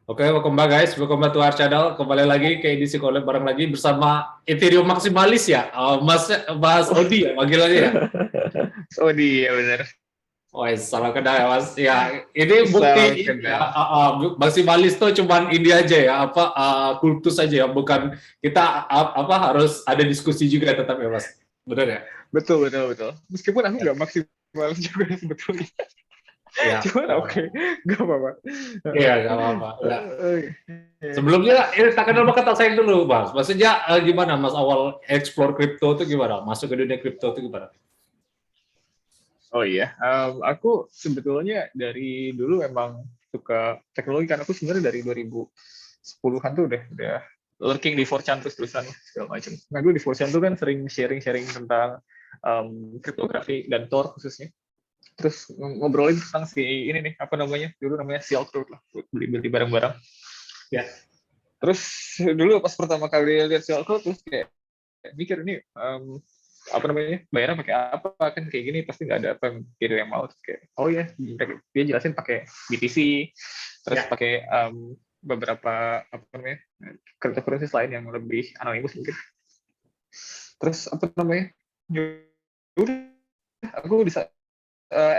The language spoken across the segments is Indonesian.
Oke, welcome back guys, welcome back to our channel. Kembali lagi ke edisi collab bareng lagi bersama Ethereum Maximalis ya, Mas Oh, Odi ya, panggilannya ya. oh dia benar. Oh, salah kenal ya Mas. Ya, ini bukti Salam ini ya, kenal. Maximalis tuh cuman ini aja ya, kultus aja ya, bukan kita harus ada diskusi juga tetap ya Mas. Benar ya? Betul, betul, betul. Meskipun aku nggak maksimal juga sebetulnya. Ya, Cuman oke, nggak apa-apa. iya nggak apa-apa. Ya. Iya. Sebelumnya, tak kenal maka tak sayang dulu, Mas. Maksudnya gimana, Mas, awal explore kripto itu gimana? Masuk ke dunia kripto itu gimana? Oh iya, aku sebetulnya dari dulu emang suka teknologi kan. Aku sebenarnya dari 2010-an tuh udah lurking di 4chan terus-terusan segala macam. Nah dulu di 4chan tuh kan sering sharing-sharing tentang kriptografi dan Tor khususnya. Terus ngobrolin tentang si ini nih, apa namanya, dulu namanya Silk Road lah, beli-beli barang-barang. Ya, Terus dulu pas pertama kali lihat Silk Road, terus kayak mikir ini apa namanya, bayarnya pakai apa, kan kayak gini pasti nggak ada apa yang mau. Terus kayak oh ya, dia jelasin pakai BTC, terus ya, pakai beberapa apa namanya cryptocurrencies lain yang lebih anonimus mungkin. Terus apa namanya, udah aku bisa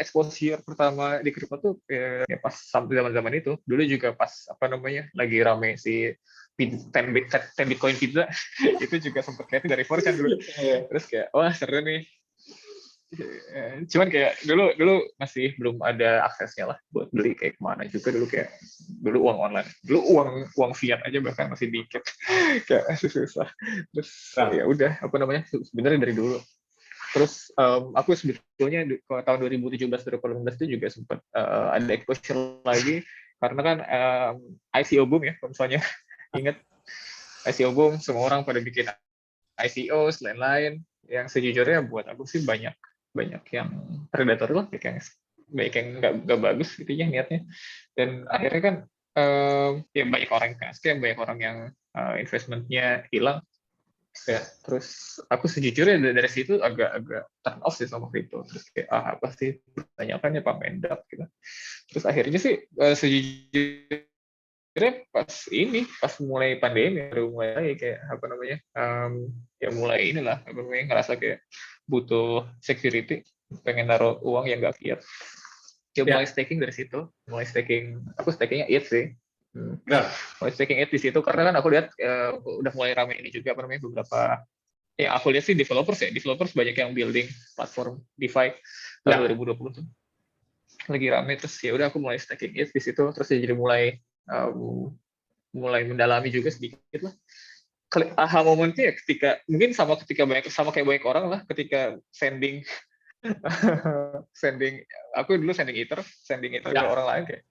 exposure pertama di kripto tuh ya pas sampai zaman-zaman itu. Dulu juga pas apa namanya lagi rame si 10 Bitcoin pizza itu juga sempat kayak dari 4chan dulu. ya, Terus kayak wah seru nih. Cuman kayak dulu dulu masih belum ada aksesnya lah buat beli kayak kemana juga. Dulu kayak dulu uang online, dulu uang uang fiat aja bahkan masih dikit. Kayak susah. Terus nah, ya udah apa namanya, sebenarnya dari dulu. Terus aku sebetulnya tahun 2017-2018 itu juga sempat ada exposure lagi karena kan ICO boom ya, kalau misalnya ingat ICO boom, semua orang pada bikin ICO lain-lain. Yang sejujurnya buat aku sih banyak banyak yang predator lah, banyak yang nggak bagus gitu ya niatnya. Dan akhirnya kan ya banyak orang yang scam, banyak orang yang investmentnya hilang. ya, Terus aku sejujurnya dari situ agak-agak turn off sih sama crypto. Terus kayak apa sih pertanyaannya Pak Mendak gitu. Terus akhirnya sih sejujurnya pas mulai pandemi baru mulai lagi kayak apa namanya, ya mulai inilah apa namanya, ngerasa kayak butuh security, pengen naruh uang yang nggak fiat. Ya mulai ya, staking dari situ, mulai staking, aku stakingnya ETH sih. benar. Mulai staking ETH di situ karena kan aku lihat udah mulai rame ini juga apa namanya, beberapa ya aku lihat sih developers banyak yang building platform DeFi tahun Ya, 2020 tuh lagi rame. Terus ya udah aku mulai staking it di situ. Terus ya jadi mulai mendalami juga sedikit lah. Aha momennya ya ketika mungkin sama kayak banyak orang lah ketika sending sending aku dulu sending ether ke ya, orang lain kayak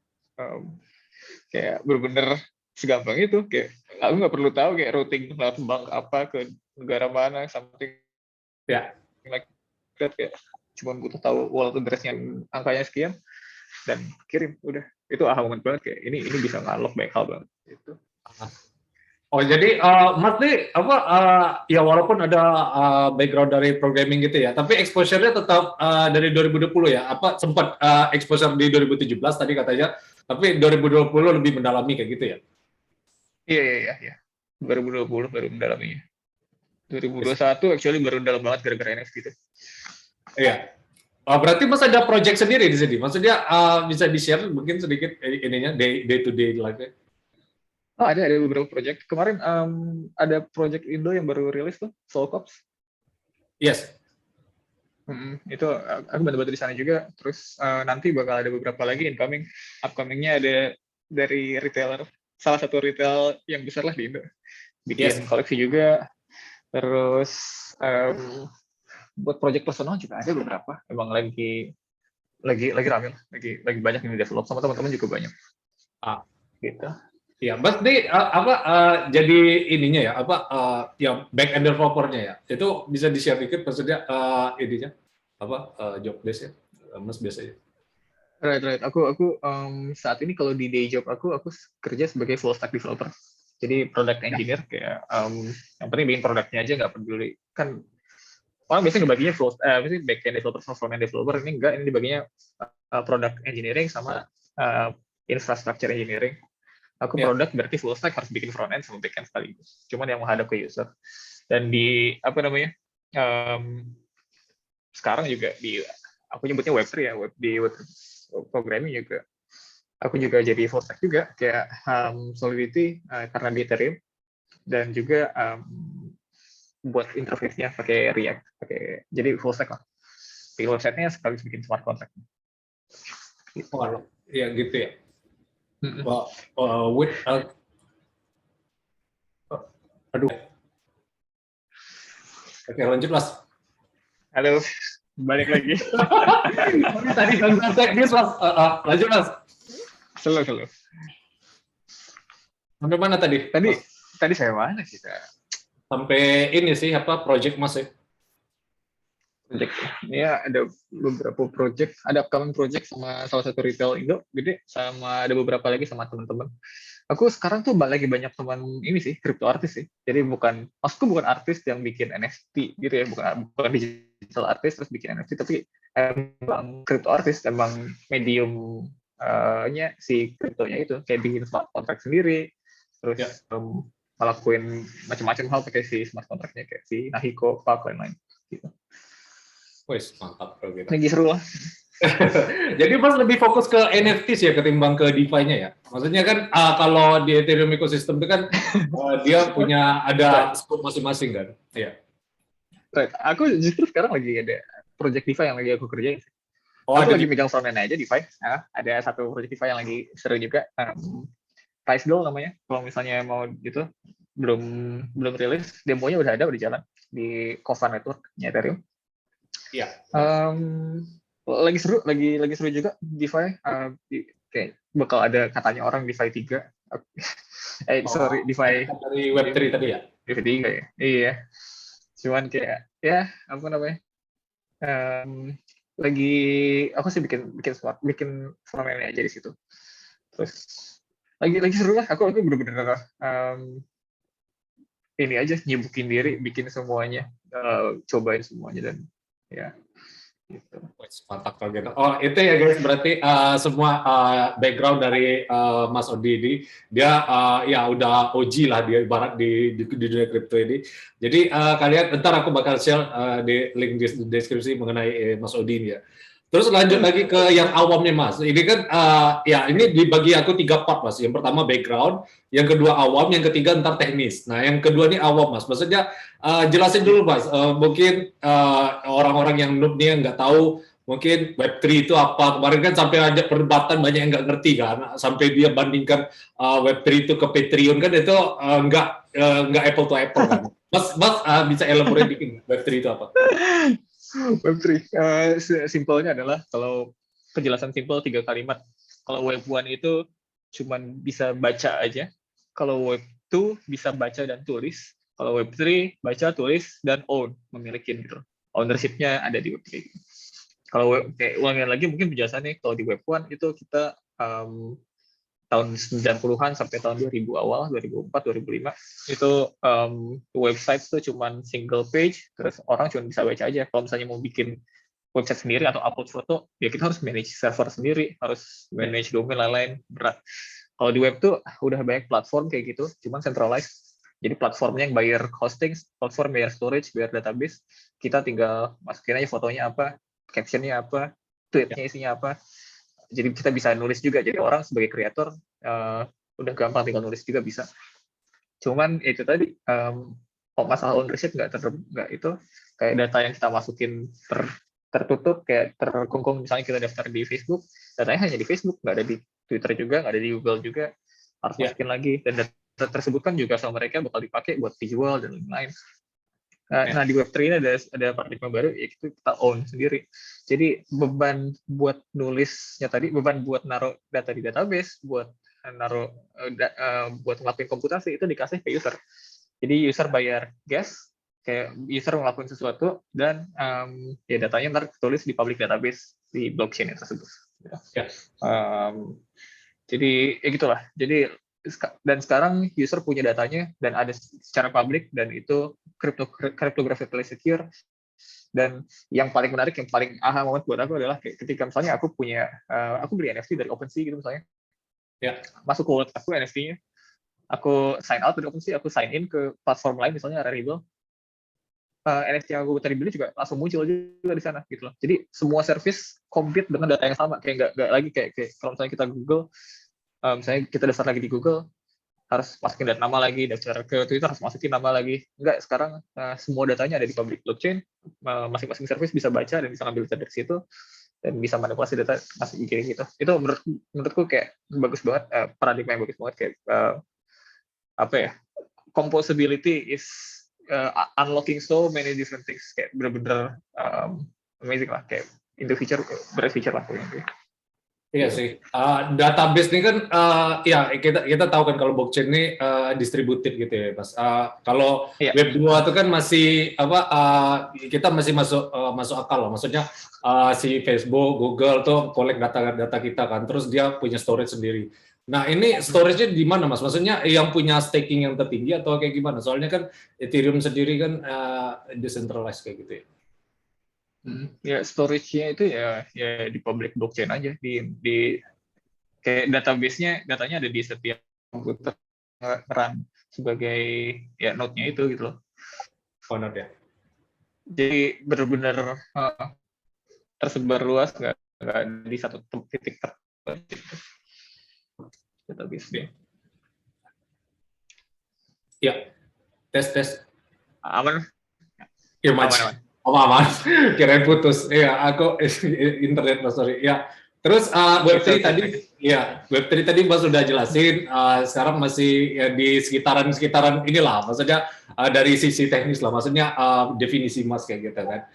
kayak bener-bener segampang itu, kayak aku nggak perlu tahu kayak routing lewat bank apa ke negara mana, something ya. like that. Kayak cuma butuh tahu wallet address-nya, angkanya sekian, dan kirim udah. Itu aha moment banget, kayak ini bisa ngalok banyak hal banget itu. Oh, jadi Mas nih ya walaupun ada background dari programming gitu ya, tapi exposure-nya tetap dari 2020 ya. Apa sempat exposure di 2017 tadi katanya, tapi 2020 lebih mendalami kayak gitu ya. Iya, iya, iya, iya. 2020 baru mendalaminya. Yes. 2021 actually baru dalam banget gara-gara NFT itu. Iya. Berarti Mas ada project sendiri di sini. Maksudnya bisa di-share mungkin sedikit ininya day to day life-nya. Oh, ada beberapa project. Kemarin ada project Indo yang baru rilis tuh, Soul Cops. Yes. Itu aku bantu-bantu di sana juga. Terus nanti bakal ada beberapa lagi incoming. Upcomingnya ada dari retailer, salah satu retail yang besar lah di Indo. Yes. Bikin koleksi juga. Terus buat project personal juga ada beberapa. Emang lagi rame lah. Lagi banyak yang di develop sama teman-teman juga banyak. Ah, Gitu. ya, Mas nih jadi ininya ya ya back end developer-nya ya. Itu bisa di-share dikit maksudnya ininya job desk-nya Mas biasanya. Right. Aku saat ini kalau di day job aku kerja sebagai full stack developer. Jadi product Ya. engineer, kayak yang penting bikin produknya aja, nggak peduli. Kan orang biasanya ngebaginya back end developer sama front end developer. Ini enggak, ini dibaginya product engineering sama infrastructure engineering. Aku Ya. produk berarti full stack harus bikin front end sama back end sekaligus. Cuman yang menghadap ke user. Dan di apa namanya? em, Sekarang juga di aku nyebutnya Web3 ya, web programming juga. Aku juga jadi full stack juga kayak Solidity karena di Ethereum dan juga buat interface-nya pakai React, jadi full stack lah. Bikin website-nya sekaligus bikin smart contract. Oh, ya gitu ya. Mm-mm. Wah, aduh. Oke, lanjut Mas. Halo, balik lagi. Tadi kan teknis Mas. Lanjut Mas. Selalu. Sampai mana tadi? Tadi Mas? tadi saya mana kita? Sampai ini sih apa project Mas ya? Project. Ya, ada beberapa project, ada upcoming project sama salah satu retail Indo gede, sama ada beberapa lagi sama teman-teman. Aku sekarang tuh lagi banyak teman ini sih, crypto artis sih. Jadi maksudku bukan artis yang bikin NFT gitu ya, bukan digital artis terus bikin NFT, tapi emang crypto artis, emang medium nya si kriptonya itu kayak bikin smart contract sendiri, terus Ya. ngelakuin macam-macam hal pakai si smart contract-nya kayak si Nahiko, Park, lain-lain gitu. Wes, mantap kalau gitu. Lagi seru lah. Jadi Mas lebih fokus ke NFT sih ya ketimbang ke DeFi-nya ya. Maksudnya kan kalau di Ethereum ecosystem itu kan dia punya ada scope masing-masing kan. Iya. Right. Aku justru sekarang lagi ada project DeFi yang lagi aku kerjain. Oh, Aku ada lagi di megang front end aja DeFi. Ada satu project DeFi yang lagi seru juga. Pricedoll namanya. Kalau misalnya mau gitu, belum belum rilis. Demonya udah ada, udah jalan di Kova Network-nya Ethereum. Iya. Lagi seru juga DeFi. Kayak bakal ada katanya orang DeFi 3. Sorry, DeFi Dari Web3 tadi ya. DeFi 3 ya. Iya. Cuman kayak ya apa namanya? Lagi aku sih bikin front end aja di situ. Terus lagi seru lah. Aku bener-bener ini aja nyibukin diri, bikin semuanya, cobain semuanya dan ya gitu. Wes, mantap kalau gitu. Oh, itu ya guys, berarti semua background dari Mas Odi ini, dia ya udah OG lah dia ibarat di dunia kripto ini. Jadi kalian, ntar aku bakal share di link di deskripsi mengenai Mas Odi ini ya. Terus lanjut lagi ke yang awamnya Mas. Ini kan ya ini dibagi aku 3 part Mas. Yang pertama background, yang kedua awam, yang ketiga ntar teknis. Nah yang kedua ini awam Mas. Maksudnya jelasin dulu Mas. Mungkin orang-orang yang noob nih yang nggak tahu mungkin Web3 itu apa. Kemarin kan sampai ada perdebatan banyak yang nggak ngerti kan. Sampai dia bandingkan Web3 itu ke Patreon kan itu nggak apple to apple kan. Mas bisa elaborate dikit Web3 itu apa? Web3 simpelnya adalah kalau penjelasan simpel 3 kalimat. Kalau Web1 itu cuman bisa baca aja. Kalau Web2 bisa baca dan tulis. Kalau Web3 baca, tulis, dan own, memiliki gitu. Ownership-nya ada di Web3. Kalau kayak ulangin lagi mungkin penjelasannya kalau di Web1 itu kita tahun 90-an sampai tahun 2000 awal, 2004, 2005 itu website itu cuman single page, terus orang cuma bisa baca aja. Kalau misalnya mau bikin website sendiri atau upload foto, ya kita harus manage server sendiri, harus manage domain lain-lain, berat. Kalau di web tuh udah banyak platform kayak gitu, cuman centralized. Jadi platformnya yang bayar hosting, platform bayar storage, bayar database, kita tinggal masukin aja fotonya apa, captionnya apa, tweetnya isinya apa. Jadi kita bisa nulis juga. Jadi orang sebagai kreator udah gampang tinggal nulis juga bisa. Cuman itu tadi masalah ownership nggak itu kayak data yang kita masukin tertutup kayak terkungkung, misalnya kita daftar di Facebook, datanya hanya di Facebook, nggak ada di Twitter juga, nggak ada di Google juga, harus masukin lagi, dan data tersebut kan juga sama mereka bakal dipakai buat dijual dan lain-lain. Nah di Web3 ini ada paradigma baru, yaitu kita own sendiri. Jadi beban buat nulisnya tadi, beban buat naruh data di database, buat naruh buat ngelakuin komputasi itu dikasih ke user. Jadi user bayar gas, kayak user ngelakuin sesuatu dan ya datanya ntar tulis di public database di blockchain tersebut. Ya. Jadi ya gitulah. Jadi dan sekarang user punya datanya dan ada secara publik dan itu cryptographically secure. Dan yang paling menarik, yang paling aha moment buat aku adalah ketika misalnya aku beli NFT dari OpenSea gitu misalnya, Ya. masuk ke wallet aku NFT-nya, aku sign out dari OpenSea, aku sign in ke platform lain misalnya Rarible, NFT yang aku tadi beli juga langsung muncul juga di sana gitu loh. Jadi semua service compete dengan data yang sama, kayak nggak lagi kayak kalau misalnya kita Google, misalnya kita daftar lagi di Google harus masukin data nama lagi, daftar ke Twitter harus masukin nama lagi. Enggak, sekarang semua datanya ada di public blockchain, masing-masing service bisa baca dan bisa ngambil data dari situ dan bisa manipulasi data masih kayak gitu. Itu menurutku kayak bagus banget, paradigma yang bagus banget, kayak apa ya, composability is unlocking so many different things, kayak bener-bener amazing lah, kayak in the future better future lah gitu. Iya sih. Database ini kan ya kita tahu kan kalau blockchain ini distributed gitu ya, Mas. Kalau Iya. Web 2 itu kan masih apa kita masih masuk akal lah. Maksudnya si Facebook, Google tuh collect data kita kan, terus dia punya storage sendiri. Nah, ini storage-nya di mana, Mas? Maksudnya yang punya staking yang tertinggi atau kayak gimana? Soalnya kan Ethereum sendiri kan decentralized kayak gitu ya. Ya storage-nya itu ya di public blockchain aja, di kayak database-nya, datanya ada di setiap komputer run sebagai ya node-nya itu gitu loh. Oh, node ya. Jadi benar-benar tersebar luas, nggak di satu titik tertentu database-nya. Ya, tes. Aman? Ya, aman. Aman. Kirain putus. Iya, aku internet, Mas, sorry. Ya. Terus Web3 tadi, ya Web3 tadi Mas sudah jelasin. Sekarang masih ya, di sekitaran inilah. Maksudnya dari sisi teknis lah. Maksudnya definisi Mas kayak gitu kan.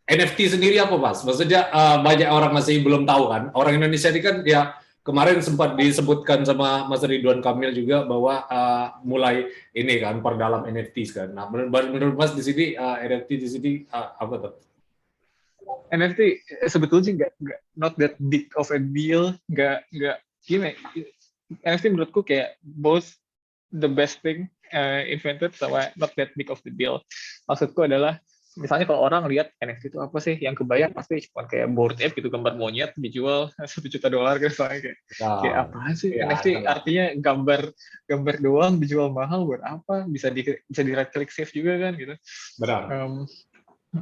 NFT sendiri apa, Mas? Maksudnya banyak orang masih belum tahu kan. Orang Indonesia ini kan ya kemarin sempat disebutkan sama Mas Ridwan Kamil juga bahwa mulai ini kan perdalam NFT kan. Nah, menurut Mas di sini NFT di sini apa tuh? NFT sebetulnya nggak not that big of a deal, nggak gini. NFT menurutku kayak both the best thing invented sama not that big of the deal. Maksudku adalah misalnya kalau orang lihat NFT itu apa sih, yang kebayang pasti cuma kayak Bored Ape gitu, gambar monyet dijual $1 juta gitu, soalnya kayak apa sih ya, NFT adalah. Artinya gambar doang dijual mahal buat apa, bisa di right click save juga kan gitu. Benar.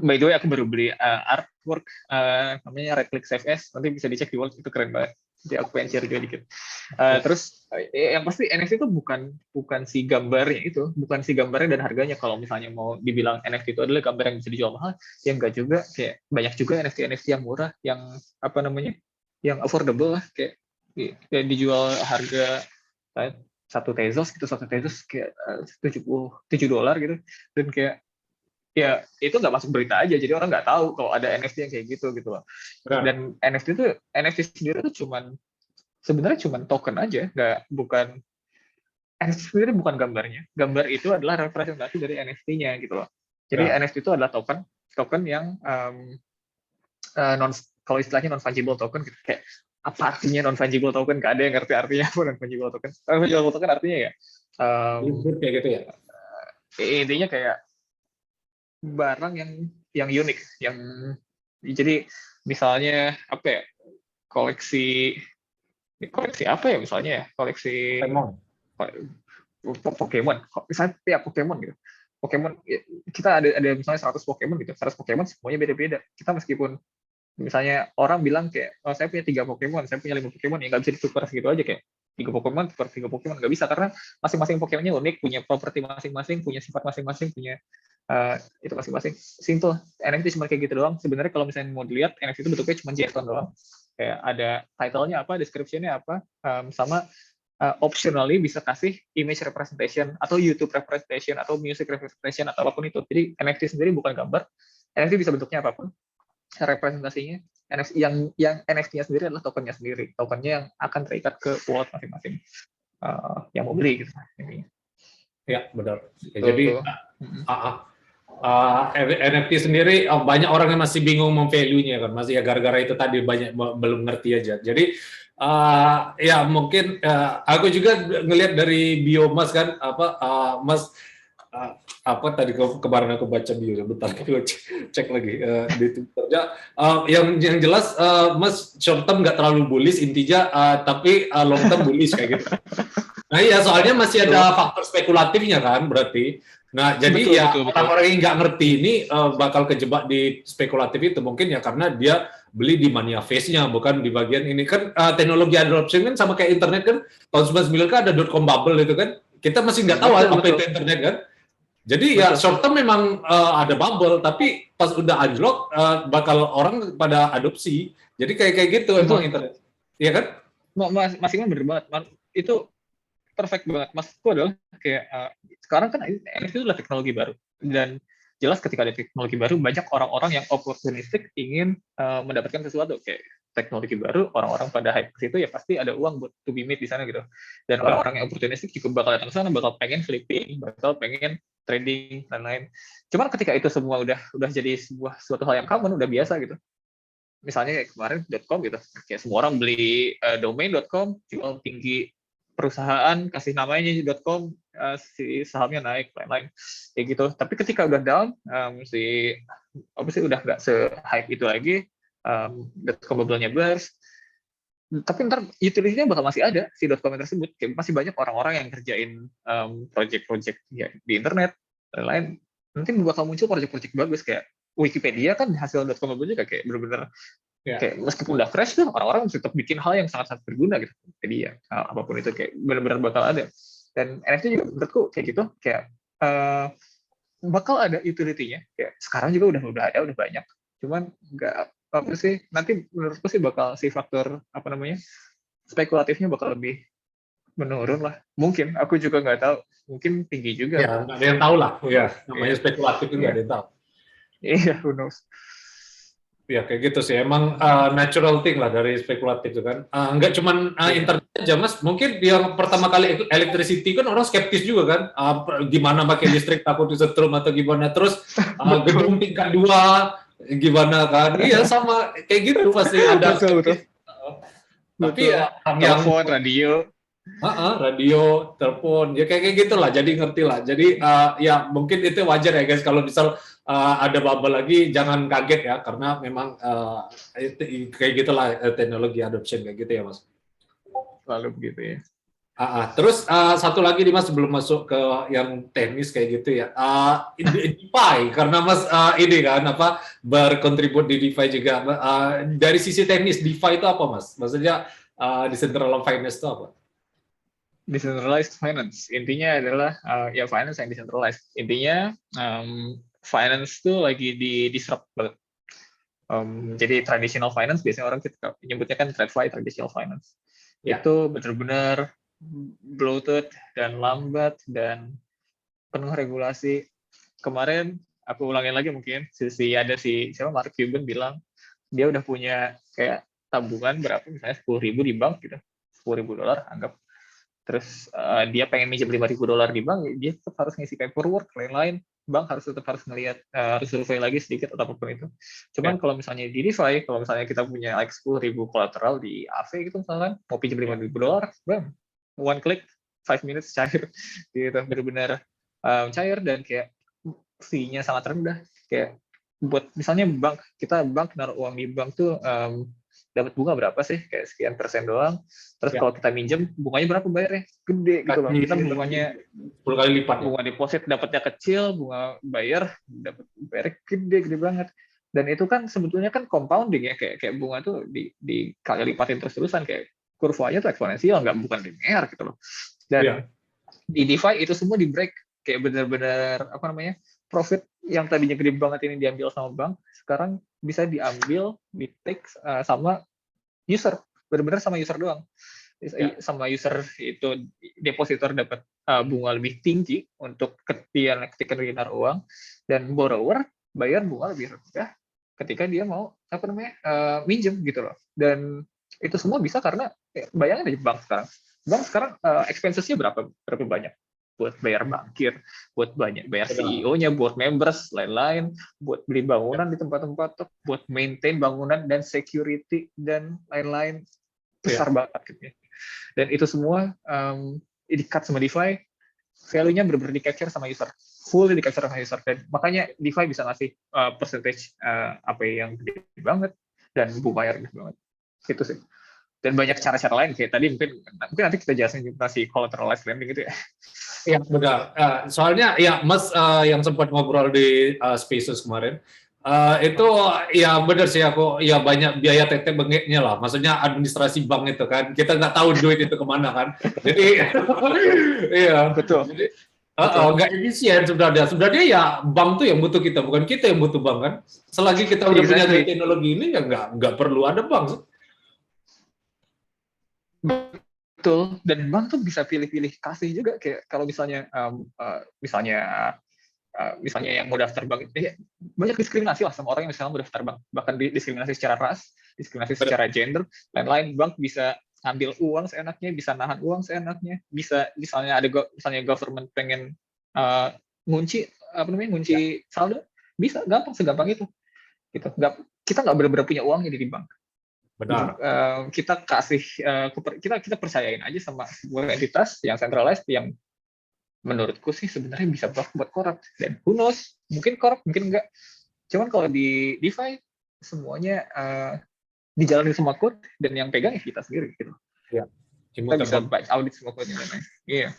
By the way, aku baru beli artwork namanya right click save S, nanti bisa dicek di Wallet, itu keren banget. Jadi aku pengen share juga dikit. Terus yang pasti NFT itu bukan si gambarnya itu, bukan si gambarnya dan harganya. Kalau misalnya mau dibilang NFT itu adalah gambar yang bisa dijual mahal, ya enggak juga. Kayak banyak juga NFT yang murah, yang apa namanya, yang affordable lah, kayak dijual harga satu Tezos kayak $7 gitu, dan kayak ya itu nggak masuk berita aja, jadi orang nggak tahu kalau ada NFT yang kayak gitu loh. Dan NFT sendiri itu sebenarnya cuman token aja, bukan NFT sendiri, bukan gambarnya. Gambar itu adalah representasi dari NFT-nya gitu loh. Jadi NFT itu adalah token yang kalau istilahnya non fungible token, kayak apa artinya non fungible token? Gak ada yang ngerti artinya apa non fungible token. Non fungible token artinya ya kayak gitu ya. Intinya kayak barang yang unik, yang jadi misalnya apa ya, koleksi apa ya, misalnya ya koleksi Pokemon misalnya ya, Pokemon gitu. Pokemon kita ada misalnya 100 Pokemon gitu, 100 Pokemon semuanya beda-beda. Kita meskipun misalnya orang bilang kayak saya punya 3 Pokemon, saya punya 5 Pokemon, ya nggak bisa ditukar segitu aja, kayak 3 Pokemon tukar 3 Pokemon, nggak bisa, karena masing-masing Pokemonnya unik, punya properti masing-masing, punya sifat masing-masing, punya itu masing-masing. Simple. NFT cuma kayak gitu doang. Sebenarnya kalau misalnya mau dilihat, NFT itu bentuknya cuma JSON doang. Kayak ada title-nya apa, description-nya apa, sama optionally bisa kasih image representation atau YouTube representation atau music representation atau apapun itu. Jadi NFT sendiri bukan gambar. NFT bisa bentuknya apapun. Representasinya NFT yang NFT-nya sendiri adalah tokennya sendiri. Tokennya yang akan terikat ke wallet masing-masing yang mau beli gitu. Ya, benar. Ya, jadi NFT sendiri banyak orang yang masih bingung memvalue-nya kan, masih ya gara-gara itu tadi banyak belum ngerti aja. Jadi ya mungkin aku juga ngelihat dari bio Mas kan Mas apa tadi kemarin aku baca bio, bentar aku cek lagi di Twitter. Ya, yang jelas Mas short term nggak terlalu bullish intinya, tapi long term bullish kayak gitu. Nah iya, soalnya masih ada faktor spekulatifnya kan berarti. Nah jadi Betul, ya betul, betul. orang-orang yang nggak ngerti ini bakal kejebak di spekulatif itu mungkin ya karena dia beli di mania phase-nya bukan di bagian ini kan teknologi adoption kan sama kayak internet kan tahun 99 kan ada .com bubble itu kan kita masih nggak tahu Betul, apa betul. itu internet kan. Jadi ya Betul. short term memang ada bubble tapi pas udah anjlok bakal orang pada adopsi. Jadi kayak gitu emang Betul. internet. Iya kan? Mas Iman bener banget. Itu perfect banget. Maksudku adalah kayak sekarang kan NFT itu adalah teknologi baru dan jelas ketika ada teknologi baru banyak orang-orang yang opportunistic ingin mendapatkan sesuatu kayak teknologi baru orang-orang pada hype ke situ ya pasti ada uang buat to be made di sana gitu dan orang-orang yang opportunistic juga bakal datang ke sana bakal pengen flipping bakal pengen trading dan lain cuman ketika itu semua udah jadi suatu hal yang common udah biasa gitu misalnya kayak kemarin .com gitu kayak semua orang beli domain.com jual tinggi perusahaan kasih namanya .com si sahamnya naik lain-lain kayak gitu tapi ketika udah down si apa sih udah nggak se-hype itu lagi .com bubble-nya burst tapi ntar utility-nya bakal masih ada si .com tersebut kayak masih banyak orang-orang yang kerjain project-project ya, di internet lain-lain nanti bakal muncul project-project bagus kayak Wikipedia kan hasil .com bubble juga kayak bener-bener kayak meskipun udah crash tuh orang-orang tetap bikin hal yang sangat-sangat berguna gitu jadi ya apapun itu kayak benar-benar bakal ada dan NFT juga menurutku kayak gitu kayak bakal ada utility-nya kayak sekarang juga udah ada udah banyak cuman nggak apa sih nanti menurutku sih bakal si faktor apa namanya spekulatifnya bakal lebih menurun lah mungkin aku juga nggak tahu mungkin tinggi juga Ya nggak ada yang tahu lah ya namanya iya spekulatif itu nggak ada yang tahu. iya who knows Ya kayak gitu sih emang natural thing lah dari spekulatif itu kan nggak cuman internet aja mas mungkin yang pertama kali electricity kan orang skeptis juga kan gimana pakai listrik takut disetrum atau gimana terus gedung tingkat 2 gimana kan iya sama kayak gitu pasti ada betul skeptis. Tapi betul ya yang telepon radio radio, telepon, ya kayak gitulah. Jadi ngerti lah. Jadi ya mungkin itu wajar ya guys. Kalau misal ada bubble lagi, jangan kaget ya, karena memang kayak gitulah teknologi adoption kayak gitu ya mas. lalu begitu ya Terus satu lagi nih mas sebelum masuk ke yang teknis kayak gitu ya. DeFi karena mas ini kan apa berkontribut di DeFi juga. Dari sisi teknis DeFi itu apa mas? Maksudnya decentralized finance itu apa? Decentralized finance intinya adalah ya finance yang decentralized intinya finance tuh lagi di disrupt banget jadi traditional finance biasanya orang kita nyebutnya kan TradFi traditional finance itu benar-benar bloated dan lambat dan penuh regulasi kemarin aku ulangin lagi mungkin ada si siapa Mark Cuban bilang dia udah punya kayak tabungan berapa misalnya 10.000 di bank gitu $10.000 anggap terus dia pengen minjem $5.000 di bank, dia tetap harus ngisi paperwork, lain-lain. Bank tetap harus ngelihat, harus survei lagi sedikit atau apapun itu. Cuman kalau misalnya di DeFi, kalau misalnya kita punya like 10.000 collateral di AV gitu misalkan, mau pinjam $5.000, bang, one click, 5 minutes cair, gitu, benar-benar cair dan kayak fee-nya sangat rendah. Kayak buat misalnya bank naruh uang di bank tuh dapat bunga berapa sih kayak sekian persen doang terus kalau kita minjem bunganya berapa bayarnya gede gitu loh kita bunganya 10 kali lipat bunga deposit dapatnya kecil bunga bayarnya gede banget dan itu kan sebetulnya kan compounding ya kayak bunga tuh dikali lipatin terus-terusan kayak kurvanya tuh eksponensial nggak bukan linear gitu loh dan di DeFi itu semua di break kayak benar-benar apa namanya profit yang tadinya gede banget ini diambil sama bank sekarang bisa diambil di take sama user benar-benar sama user doang sama user itu depositor dapat bunga lebih tinggi untuk ketika dia naruh uang dan borrower bayar bunga lebih rendah ketika dia mau apa namanya minjem gitu loh dan itu semua bisa karena bayangin aja bank sekarang expenses-nya berapa banyak buat bayar bankir, buat bayar CEO-nya, buat members, lain-lain, buat beli bangunan di tempat-tempat, buat maintain bangunan dan security dan lain-lain besar banget gitu. Dan itu semua di-cut sama DeFi, value-nya benar-benar di-capture sama user. fully di capture sama user, dan makanya DeFi bisa ngasih percentage API yang gede banget dan bunganya rendah banget. Itu sih. Dan banyak cara-cara lain kayak tadi mungkin nanti kita jelasin juga si collateralized lending gitu ya. Iya benar. Soalnya ya Mas yang sempat ngobrol di Spaces kemarin itu ya benar sih aku ya banyak biaya tetek bengeknya lah. Maksudnya administrasi bank itu kan kita nggak tahu duit itu kemana kan. Jadi iya. Betul. Jadi nggak efisien sebenarnya. Sebenarnya ya bank tuh yang butuh kita, bukan kita yang butuh bank kan. Selagi kita udah punya teknologi ini ya nggak perlu ada bank. Betul, dan bank tuh bisa pilih-pilih kasih juga kayak kalau misalnya misalnya yang mau daftar bank itu banyak diskriminasi lah sama orang yang misalnya mau daftar bank, bahkan diskriminasi secara ras, diskriminasi secara gender, lain-lain. Bank bisa ngambil uang seenaknya, bisa nahan uang seenaknya, bisa misalnya misalnya government pengen ngunci saldo, bisa gampang, segampang itu gitu. Kita nggak benar-benar punya uangnya di bank. Benar. Kita kasih kita percayain aja sama sebuah entitas yang centralized yang menurutku sih sebenarnya bisa buat korup, dan who knows, mungkin korup mungkin enggak. Cuman kalau di DeFi semuanya dijalanin sama code dan yang pegang ya kita sendiri gitu. Ya. Kita bisa audit semua code-nya dan lain. Iya.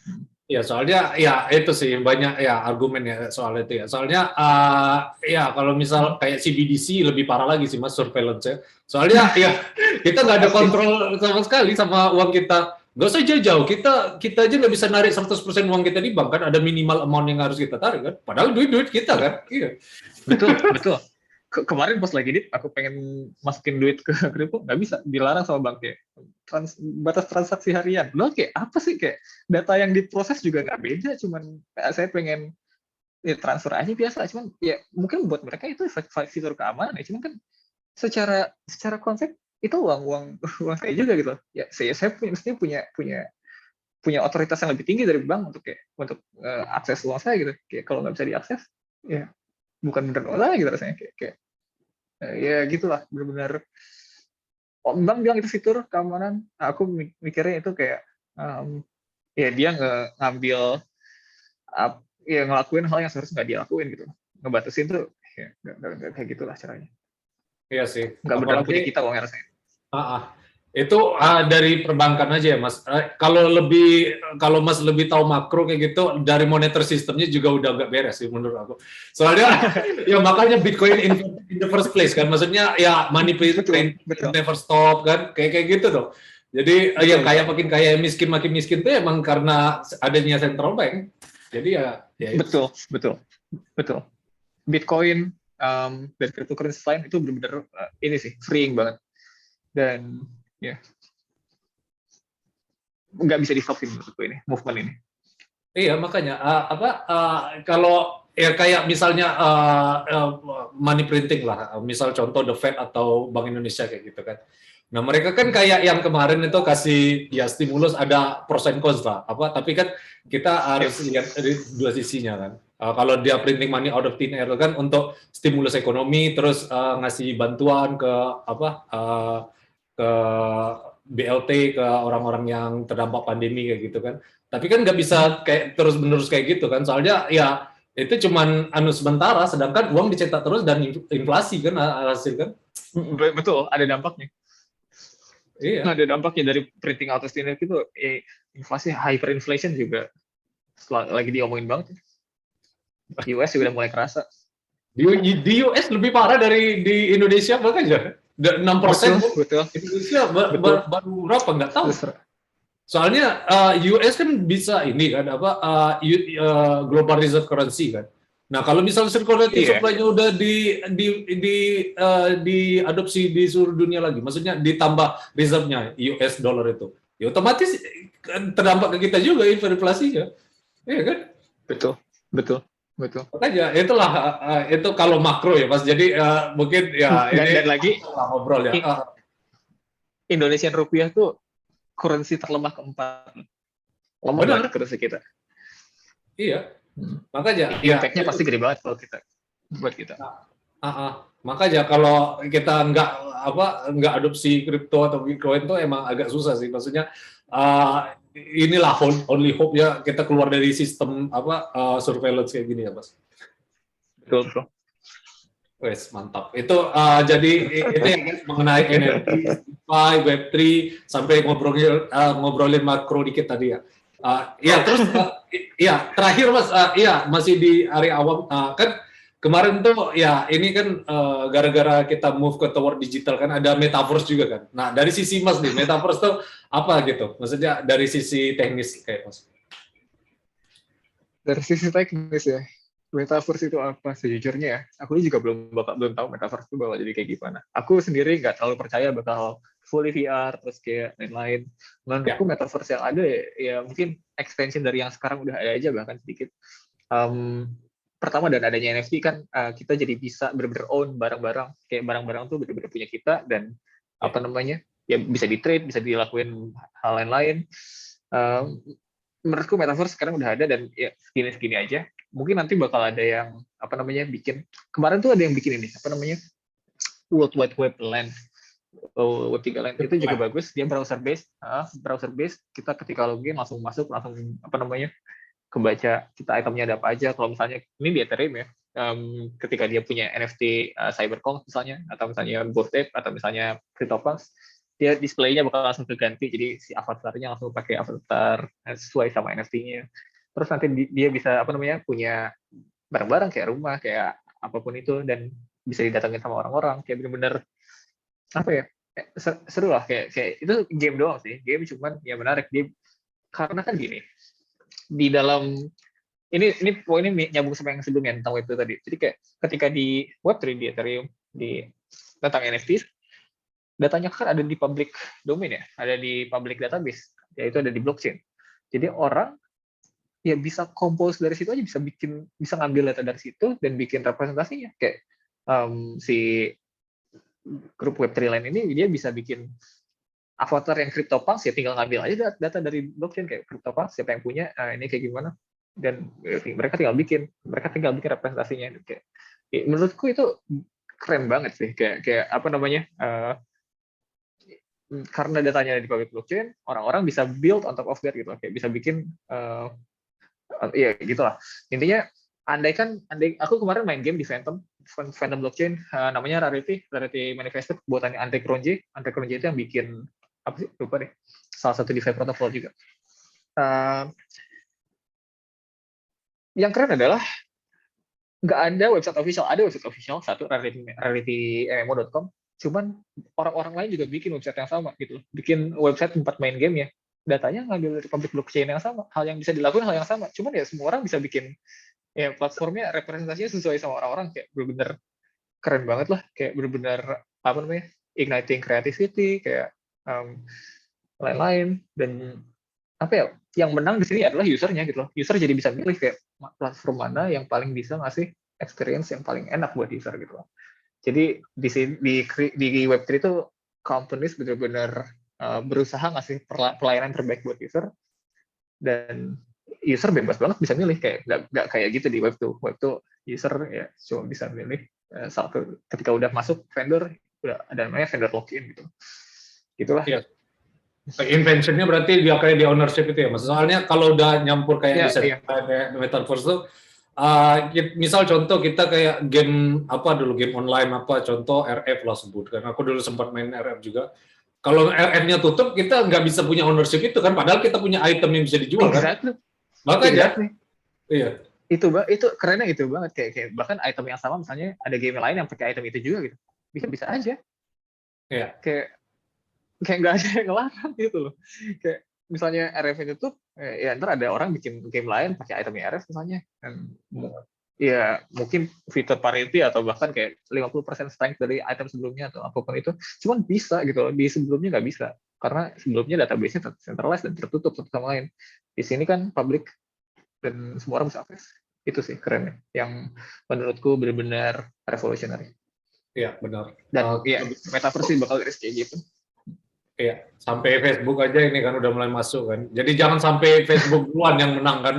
Ya soalnya ya itu sih banyak ya argumen ya soal itu ya. Soalnya ya kalau misal kayak CBDC lebih parah lagi sih Mas surveillance ya. Soalnya ya kita nggak ada kontrol sama sekali sama uang kita. Nggak usah jauh-jauh, kita aja nggak bisa narik 100% uang kita di bank kan, ada minimal amount yang harus kita tarik kan. Padahal duit kita kan. Iya. Betul. Kemarin pas lagi aku pengen masukin duit ke kripto, nggak bisa, dilarang sama bank ya. Batas transaksi harian. Loh kayak apa sih, kayak data yang diproses juga nggak beda, cuman saya pengen ya, transfer aja biasa, cuman ya mungkin buat mereka itu fitur keamanan ya, cuman kan secara konsep itu uang saya juga gitu. Ya saya punya otoritas yang lebih tinggi dari bank untuk akses uang saya gitu. Kayak kalau nggak bisa diakses, ya bukan benar lagi gitu rasanya kayak ya gitulah, benar-benar bank bilang itu fitur keamanan, aku mikirnya itu kayak ya dia ngambil ya ngelakuin hal yang seharusnya nggak dilakuin gitu, ngebatasin tuh ya nggak kayak gitulah caranya. Iya sih, nggak benar punya kita uangnya rasanya. Itu dari perbankan aja ya Mas. Kalau Mas lebih tahu makro kayak gitu, dari monitor sistemnya juga udah agak beres sih menurut aku. Soalnya ya makanya Bitcoin in the first place kan, maksudnya ya money printing never stop kan, kayak gitu dong. Jadi yang kaya makin kaya, miskin makin miskin tuh emang karena adanya central bank. Jadi ya betul. Bitcoin dan cryptocurrency lain itu benar-benar ini sih freeing banget, dan ya nggak bisa di-stopin menurutku ini movement ini. Iya makanya kalau ya kayak misalnya money printing lah, misal contoh The Fed atau Bank Indonesia kayak gitu kan. Nah mereka kan kayak yang kemarin itu kasih ya stimulus, ada pros and cons lah, tapi kan kita harus lihat dari dua sisinya kan. Kalau dia printing money out of thin air kan untuk stimulus ekonomi, terus ngasih bantuan ke ke BLT ke orang-orang yang terdampak pandemi kayak gitu kan. Tapi kan nggak bisa kayak terus-menerus kayak gitu kan. Soalnya ya itu cuman sementara, sedangkan uang dicetak terus dan inflasi kan hasil kan. Betul, ada dampaknya. Iya. Ada dampaknya dari printing out of thin air itu, inflasi, hyperinflation juga lagi diomongin banget. US juga udah mulai kerasa. Di US lebih parah dari di Indonesia makanya. 6%. Betul. Indonesia baru berapa nggak tahu. Soalnya US kan bisa ini kan global reserve currency kan. Nah kalau misalnya circulating supply-nya udah diadopsi di seluruh dunia lagi, maksudnya ditambah reserve-nya US dollar itu, ya otomatis terdampak ke kita juga inflasinya, iya kan? Betul. Makanya itulah itu kalau makro ya Mas. Jadi mungkin ya dan lagi ngobrol ya. Indonesian rupiah tuh currency terlemah keempat. Lemah banget currency kita. Iya. Makanya impact-nya pasti gede banget kalau buat kita. Makanya kalau kita nggak adopsi kripto atau Bitcoin itu emang agak susah sih. Maksudnya inilah only hope ya kita keluar dari sistem surveillance kayak gini ya Mas. Betul, bro. Wes mantap. Itu jadi ini mengenai NFT, Web3 sampai ngobrolin makro dikit tadi ya. Ya terus ya terakhir Mas, ya masih di area awam kan kemarin tuh ya ini kan gara-gara kita move ke tower digital kan ada metaverse juga kan. Nah dari sisi Mas nih metaverse tuh apa gitu? Maksudnya dari sisi teknis kayak Mas. Dari sisi teknis ya, metaverse itu apa? Sejujurnya ya, aku juga belum tahu metaverse itu bakal jadi kayak gimana. Aku sendiri nggak terlalu percaya bakal fully VR terus kayak lain-lain. Menurutku metaverse yang ada ya mungkin extension dari yang sekarang udah ada aja bahkan sedikit. Pertama dan adanya NFT kan kita jadi bisa benar-benar own barang-barang, kayak barang-barang tuh benar-benar punya kita dan apa namanya ya bisa di trade, bisa dilakuin hal lain-lain. Menurutku metaverse sekarang udah ada dan ya segini-segini aja. Mungkin nanti bakal ada yang apa namanya bikin, kemarin tuh ada yang bikin ini apa namanya World Wide Web Land, Web3 Land itu juga bagus. Dia browser based. Kita ketika login langsung masuk, langsung apa namanya kebaca kita itemnya ada apa aja. Kalau misalnya ini di Ethereum ya, ketika dia punya NFT Cybercoin misalnya, atau misalnya Bored Ape, atau misalnya CryptoPunks, dia displaynya bakal langsung keganti, jadi si avatarnya langsung pakai avatar sesuai sama NFT-nya. Terus nanti dia bisa apa namanya punya barang-barang kayak rumah, kayak apapun itu, dan bisa didatangin sama orang-orang, kayak bener-bener apa ya, seru lah, kayak itu game doang sih, game cuman ya menarik dia karena kan gini, di dalam ini nyambung sama yang sebelumnya tentang Web2 tadi. Jadi kayak ketika di Web3 di Ethereum di tentang NFT, datanya kan ada di public domain ya, ada di public database, yaitu ada di blockchain. Jadi orang ya bisa compose dari situ aja, bisa ngambil data dari situ dan bikin representasinya. Kayak si grup Web3 lain ini dia bisa bikin avatar yang CryptoPunks, ya tinggal ngambil aja data dari blockchain kayak CryptoPunks siapa yang punya, ini kayak gimana, dan mereka tinggal bikin representasinya. Kayak menurutku itu keren banget sih, kayak apa namanya, karena datanya ada di public blockchain, orang-orang bisa build on top of that gitu, kayak bisa bikin ya gitulah intinya. Andai aku kemarin main game di Phantom blockchain, namanya Rarity Manifested, buatannya Andre Cronje itu yang bikin apa sih, lupa deh, salah satu DeFi protocol juga. Yang keren adalah nggak ada website official satu, rarityMMO.com, cuman orang-orang lain juga bikin website yang sama gitu, bikin website tempat main game ya, datanya ngambil dari public blockchain yang sama, hal yang bisa dilakukan hal yang sama, cuman ya semua orang bisa bikin ya platformnya representasinya sesuai sama orang-orang, kayak bener-bener keren banget lah, kayak bener-bener apa namanya igniting creativity, kayak lain-lain. Dan apa ya, yang menang di sini adalah usernya gitu loh. User jadi bisa milih kayak platform mana yang paling bisa ngasih experience yang paling enak buat user gitu loh. Jadi di Web3 itu companies benar-benar berusaha ngasih pelayanan terbaik buat user, dan user bebas banget bisa milih, kayak nggak kayak gitu di Web2 user ya cuma bisa milih satu, ketika udah masuk vendor udah ada namanya vendor login gitu, gitulah ya. Inventionnya berarti dia kayak di ownership itu ya Mas. Soalnya kalau udah nyampur kayak kayak metaverse tuh, misal contoh kita kayak game game online contoh RF lah sebut kan. Aku dulu sempat main RF juga. Kalau RF-nya tutup, kita nggak bisa punya ownership itu kan, padahal kita punya item yang bisa dijual kan. Makanya, iya. Itu kerennya itu banget, kayak bahkan item yang sama misalnya ada game lain yang pakai item itu juga gitu, bisa aja. Iya. Kayak nggak ada yang ngelarang gitu loh. Kayak misalnya RF itu tuh ya ntar ada orang bikin game lain pakai itemnya RF misalnya, dan ya mungkin fitur parity atau bahkan kayak 50% strength dari item sebelumnya atau apapun itu, cuman bisa gitu loh, di sebelumnya nggak bisa karena sebelumnya database-nya centralized dan tertutup satu sama lain. Di sini kan public dan semua orang bisa akses. Itu sih kerennya, yang menurutku benar-benar revolutionary. Iya, benar. Dan metaverse sih bakal kayak gitu. Iya, sampai Facebook aja ini kan udah mulai masuk kan. Jadi jangan sampai Facebook duluan yang menang kan.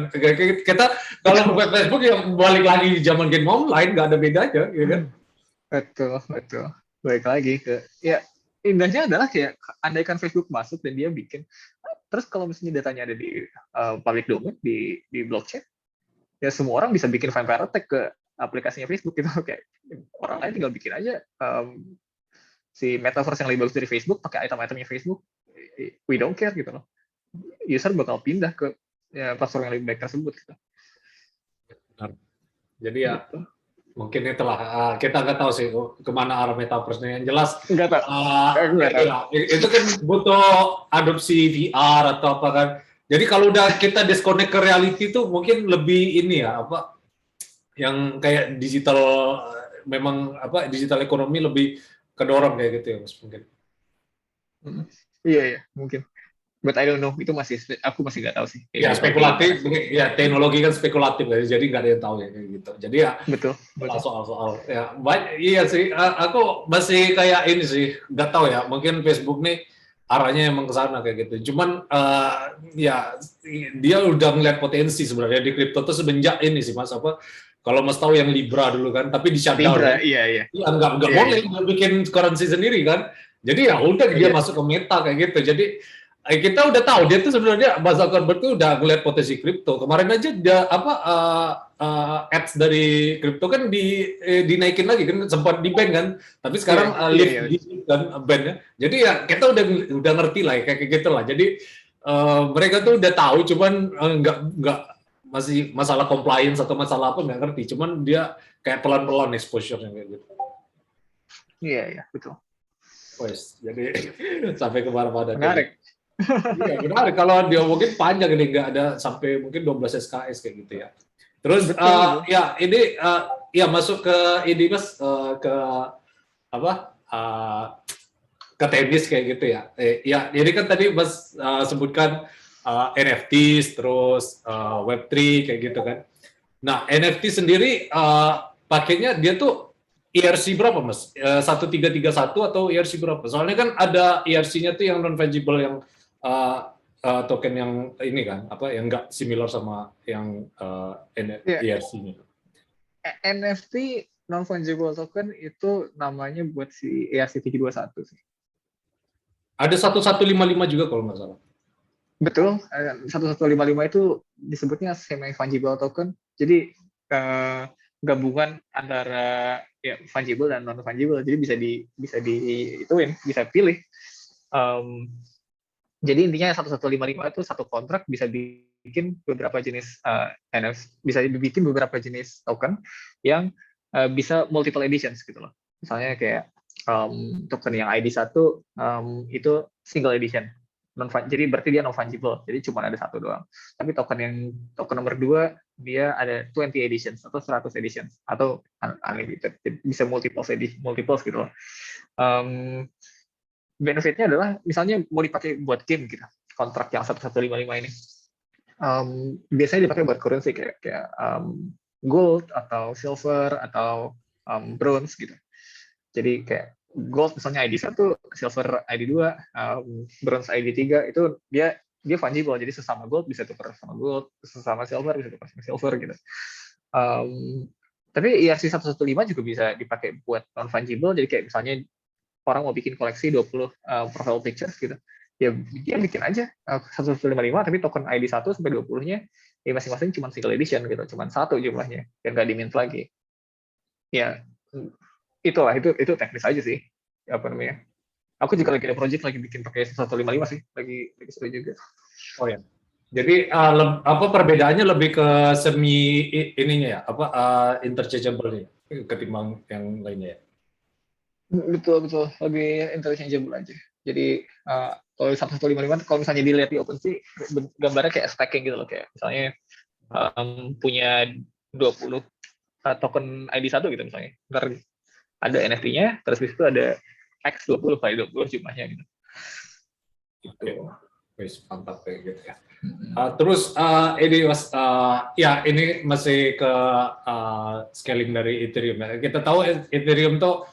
Kita kalau buat Facebook ya balik lagi di zaman game online, nggak ada bedanya, ya kan? Betul. Balik lagi ke ya indahnya adalah kayak andaikan Facebook masuk dan dia bikin Terus kalau misalnya datanya ada di public domain di blockchain, ya semua orang bisa bikin vampire attack ke aplikasinya Facebook gitu. Kayak orang lain tinggal bikin aja si metaverse yang lebih bagus dari Facebook pakai item-itemnya Facebook. We don't care gitu loh. User bakal pindah ke platform yang lebih baik tersebut gitu. Benar. Jadi ya Gitu. mungkin itulah kita nggak tahu sih kemana arah metaverse-nya. Yang jelas Nggak tahu. Nggak tahu. ya, itu kan butuh adopsi VR atau apa kan. Jadi kalau udah kita disconnect ke reality itu mungkin lebih ini ya apa yang kayak digital memang apa digital ekonomi lebih kedorong kayak gitu ya Mas mungkin. Iya mungkin. But I don't know, itu aku masih nggak tahu sih. Ya spekulatif, ya teknologi kan spekulatif jadi nggak ada yang tahu ya kayak gitu. Jadi ya betul. soal ya iya sih aku masih kayak ini sih nggak tahu ya mungkin Facebook nih arahnya emang ke sana kayak gitu. Cuman ya dia udah ngeliat potensi sebenarnya di kripto tuh semenjak ini sih Mas apa kalau Mas tahu yang Libra dulu kan tapi di shutdown Libra, kan? iya. Ya, nggak boleh dia bikin currency sendiri kan. Jadi ya udah dia masuk ke meta kayak gitu. Jadi kita udah tahu dia tuh sebenarnya Mark Zuckerberg tuh udah ngeliat potensi kripto. Kemarin aja dia ads dari kripto kan dinaikin lagi kan sempat di ban kan. Tapi sekarang lift kan ban-nya. Jadi ya kita udah ngerti lah ya, kayak gitu lah. Jadi mereka tuh udah tahu cuman nggak masih masalah compliance atau masalah apa nggak ngerti. Cuman dia kayak pelan-pelan exposure-nya kayak gitu. Iya, betul. Wes, jadi sampai kemana-mana. Menarik. Iya, menarik. Kalau dia mungkin panjang ini nggak ada sampai mungkin 12 SKS kayak gitu ya. Terus ya ini ya masuk ke ini Mas ke apa ke tenis kayak gitu ya. Ya ini kan tadi Mas sebutkan NFTs terus Web3 kayak gitu kan. Nah NFT sendiri pakainya dia tuh ERC berapa Mas? 1331 atau ERC berapa? Soalnya kan ada ERC-nya tuh yang non fungible yang token yang ini kan apa yang enggak similar sama yang ERC-nya. NFT non fungible token itu namanya buat si ERC-721 sih. Ada 1155 juga kalau nggak salah. Betul, 1155 itu disebutnya semi fungible token. Jadi gabungan antara ya fungible dan non fungible. Jadi bisa pilih. Jadi intinya 1155 itu satu kontrak bisa bikin beberapa jenis NFT, bisa dibikin beberapa jenis token yang bisa multiple editions gitu loh. Misalnya kayak token yang ID1 itu single edition. Jadi berarti dia non fungible, jadi cuma ada satu doang. Tapi token nomor 2 dia ada 20 editions atau 100 editions atau unlimited, jadi bisa multiples gitu loh. Benefitnya adalah misalnya mau dipakai buat game gitu, kontrak yang 1155 ini. Biasanya dipakai buat currency kayak gold atau silver atau bronze gitu. Jadi kayak gold misalnya ID1, silver ID2, bronze ID3 itu dia fungible, jadi sesama gold bisa tukar sama gold, sesama silver bisa tukar sama silver gitu. Tapi ERC 115 juga bisa dipakai buat non fungible, jadi kayak misalnya orang mau bikin koleksi 20 profile pictures gitu. Ya dia bikin aja 1155 tapi token ID1 sampai 20-nya ya masing-masing cuma single edition gitu, cuma satu jumlahnya dan nggak dimint lagi. Ya itulah itu teknis aja sih apa namanya. Aku juga lagi ada project lagi bikin pakai 1155 sih, lagi seru juga. Oh ya. Jadi apa perbedaannya lebih ke semi ininya ya, apa interchangeable ketimbang yang lainnya ya. Betul lebih interchangeable aja. Jadi kalau 1155 kalau misalnya dilihat di OpenSea gambarnya kayak stacking gitu loh, kayak misalnya punya 20 token ID1 gitu misalnya. Ntar ada NFT-nya, terus di situ ada X20 kali 20 jumlahnya gitu. Oke. Wis mantap kayak gitu ya. Terus ini Mas ya ini masih ke scaling dari Ethereum ya. Kita tahu Ethereum tuh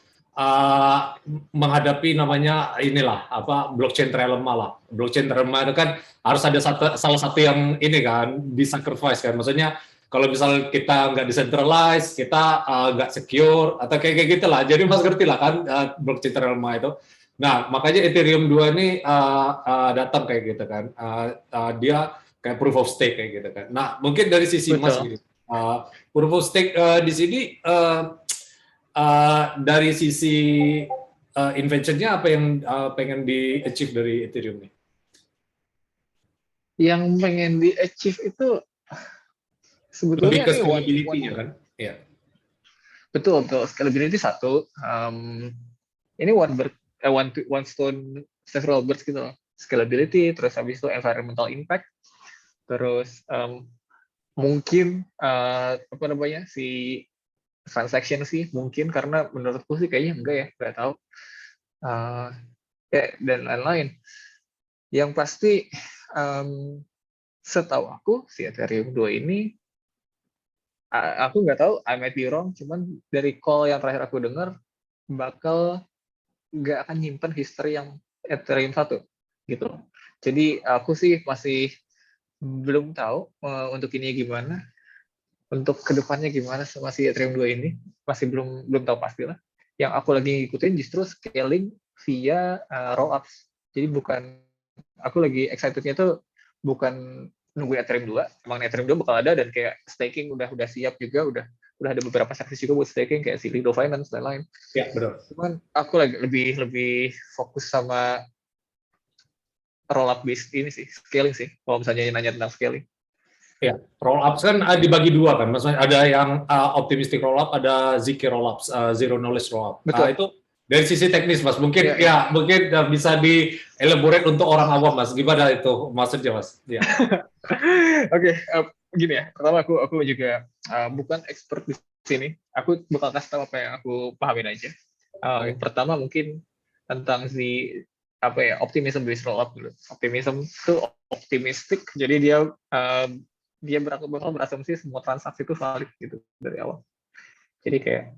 menghadapi namanya inilah apa blockchain trilemma lah. Blockchain trilemma itu kan harus ada salah satu yang ini kan di-sacrifice kan. Maksudnya kalau misal kita nggak decentralized, kita nggak secure atau kayak gitulah. Jadi Mas ngerti lah kan blockchain trilemma itu. Nah, makanya Ethereum 2 ini datang kayak gitu kan. Dia kayak proof of stake kayak gitu kan. Nah, mungkin dari sisi Mas Betul. gini, proof of stake di sini dari sisi invention-nya apa yang pengen di-achieve dari Ethereum nih? Yang pengen di-achieve itu Lebih sebetulnya ke nih scalability-nya kan? Iya. betul betul scalability satu. Ini one stone several birds gitu loh. Scalability, terus habis itu environmental impact, terus mungkin apa namanya si transaction sih mungkin karena menurutku sih kayaknya enggak ya nggak tahu. Uh, ya, dan lain-lain. Yang pasti setahu aku si Ethereum 2 ini aku nggak tahu I might be wrong cuman dari call yang terakhir aku dengar bakal nggak akan nyimpen history yang Ethereum 1 gitu. Jadi aku sih masih belum tahu untuk ini gimana, untuk kedepannya gimana sama si Ethereum 2 ini masih belum belum tahu pasti lah. Yang aku lagi ngikutin justru scaling via rollups. Jadi bukan aku lagi excitednya tuh bukan nunggu Ethereum 2, emang Ethereum 2 bakal ada dan kayak staking udah siap juga, udah ada beberapa service juga buat staking kayak si Lido Finance dan lain. Ya, betul. Cuman aku lagi lebih fokus sama rollup based ini sih, scaling sih. Kalau misalnya nanya tentang scaling. Ya, roll ups kan dibagi dua kan, maksudnya ada yang optimistic roll up, ada ZK roll ups, zero knowledge roll up. Betul. Itu dari sisi teknis mas, mungkin Ya, ya. mungkin bisa di elaborate untuk orang awam mas, gimana itu maksudnya mas? Ya. Oke, gini ya. Pertama aku juga bukan expert di sini. Aku bakal kasih tahu apa yang aku pahamin aja. Yang pertama mungkin tentang si apa ya optimism based rollup dulu. Optimism itu optimistic, jadi dia bakal berasumsi semua transaksi itu valid gitu dari awal. Jadi kayak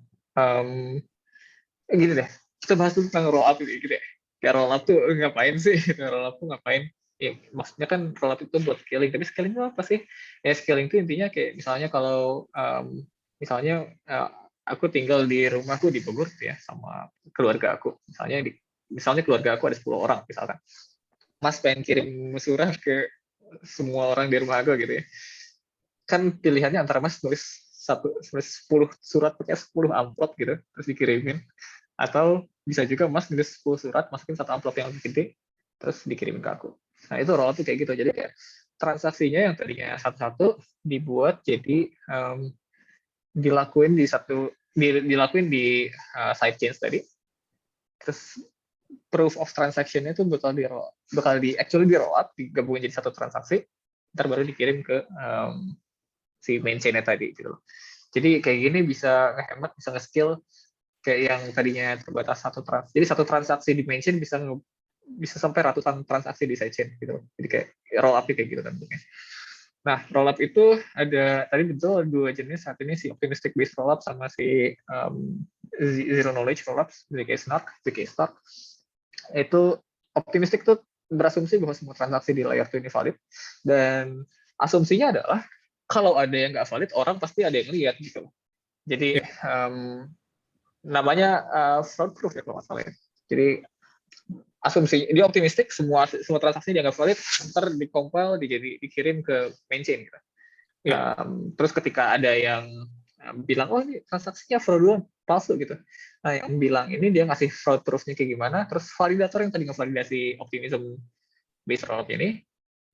gini deh, kita bahas dulu tentang rollup ini gitu deh. Kayak rollup tuh ngapain sih? Rollup tuh ngapain? Ya, maksudnya kan rollup itu buat scaling, tapi scaling itu apa sih? Ya scaling itu intinya kayak misalnya kalau misalnya aku tinggal di rumahku di Bogor ya sama keluarga aku. Misalnya keluarga aku ada 10 orang misalkan. Mas pengen kirim surat ke semua orang di rumah aku gitu ya. Kan pilihannya antara Mas nulis 10 surat pakai 10 amplop gitu terus dikirimin, atau bisa juga Mas nulis 10 surat masukin satu amplop yang lebih gede terus dikirim ke aku. Nah itu rollup tuh kayak gitu, jadi kayak transaksinya yang tadinya satu-satu dibuat jadi dilakuin di sidechains tadi, terus proof of transaction-nya itu bakal di roll up digabungin jadi satu transaksi, ntar baru dikirim ke si main chain-nya tadi gitu. Jadi kayak gini bisa ngehemat, bisa nge-skill kayak yang tadinya terbatas jadi satu transaksi di main chain bisa sampai ratusan transaksi di sidechain gitu. Jadi kayak roll up kayak gitu kan bentuknya. Nah, roll up itu ada tadi betul dua jenis. Saat ini si optimistic based roll up sama si zero knowledge roll up, ZK Snark. Itu optimistic tuh berasumsi bahwa semua transaksi di layer 2 ini valid, dan asumsinya adalah kalau ada yang nggak valid, orang pasti ada yang lihat gitu. Jadi Ya. namanya fraud proof ya kalau nggak salah ya. Jadi asumsi dia optimistik semua transaksi dianggap valid, ntar dikompil dikirim ke main chain gitu. Ya. Terus ketika ada yang bilang oh ini transaksinya fraudulen palsu gitu, nah yang bilang ini dia ngasih fraud proofnya kayak gimana, terus validator yang tadi ngevalidasi optimism based rollup ini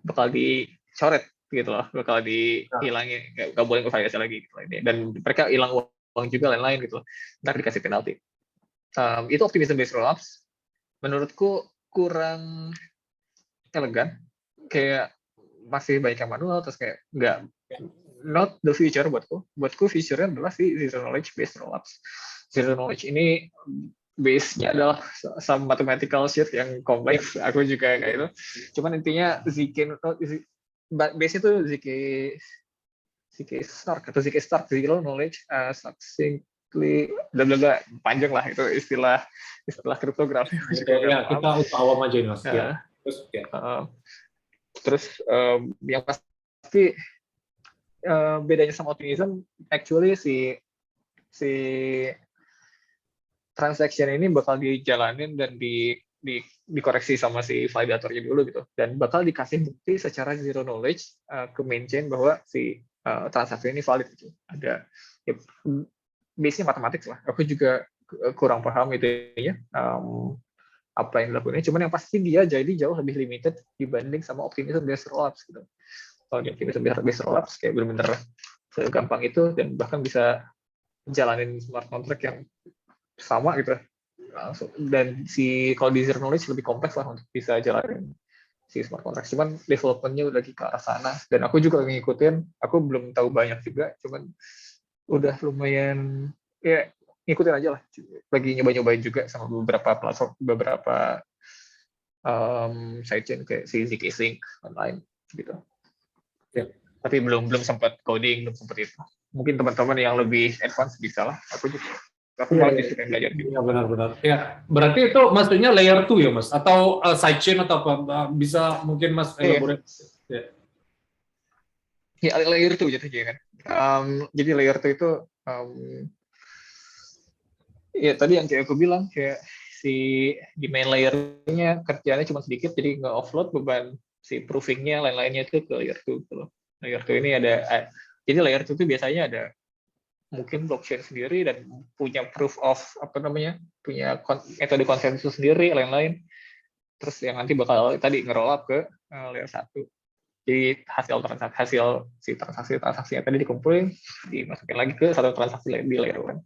bakal dicoret gitu loh, bakal dihilangin, nggak boleh ngevalidasi lagi gitu, dan mereka hilang uang juga lain-lain gitu, ntar dikasih penalti. Itu optimism based rollups menurutku kurang elegan, kayak masih banyak yang manual, terus kayak nggak not the future buatku future-nya adalah si zero knowledge based rollups. Zero knowledge ini base-nya adalah some mathematical shit yang kompleks, aku juga kayak itu, cuman intinya base itu ZK Stark atau ZK Stark, zero knowledge succinctly bla bla bla, panjang lah itu istilah kriptografi. Ya, kita untuk awam aja mas. Ya. Terus yang pasti bedanya sama optimism, actually si transaction ini bakal dijalanin dan dikoreksi sama si validatornya dulu gitu, dan bakal dikasih bukti secara zero knowledge ke main chain bahwa si transaksi ini valid gitu. Ada ya, base-nya matematik lah. Aku juga kurang paham itu ya, apa yang dilakukan. Cuman yang pasti dia jadi jauh lebih limited dibanding sama optimism based rollups gitu. Kalau di optimism based rollups kayak benar-benar segampang itu, dan bahkan bisa jalanin smart contract yang sama gitu langsung. Dan kalau di zero knowledge lebih kompleks lah untuk bisa jalanin si smart contract. Cuman development-nya udah lagi ke arah sana, dan aku juga ngikutin. Aku belum tahu banyak juga, cuman udah lumayan ya ngikutin aja lah. Lagi nyoba-nyobain juga sama beberapa platform, beberapa sidechain kayak si zkSync online gitu. Ya. Tapi belum sempat coding, belum sempat itu. Mungkin teman-teman yang lebih advance bisa lah. Aku malah disuruh belajar juga. Iya, benar-benar. Ya, berarti itu maksudnya layer 2 ya, Mas? Atau sidechain atau apa? Bisa mungkin Mas elaborate? Ya, layer 2 jadinya kan. Jadi layer 2 itu ya tadi yang kayak aku bilang, kayak si di main layer-nya kerjanya cuma sedikit, jadi nge-offload beban si proving-nya, lain-lainnya itu ke layer 2 gitu loh. Layer 2 ini jadi layer 2 itu biasanya ada mungkin blockchain sendiri dan punya proof of punya metode konsensus sendiri, lain-lain. Terus yang nanti bakal tadi nge-roll up ke layer 1. Jadi hasil si transaksinya tadi dikumpulin, dimasukin lagi ke satu transaksi di layer 1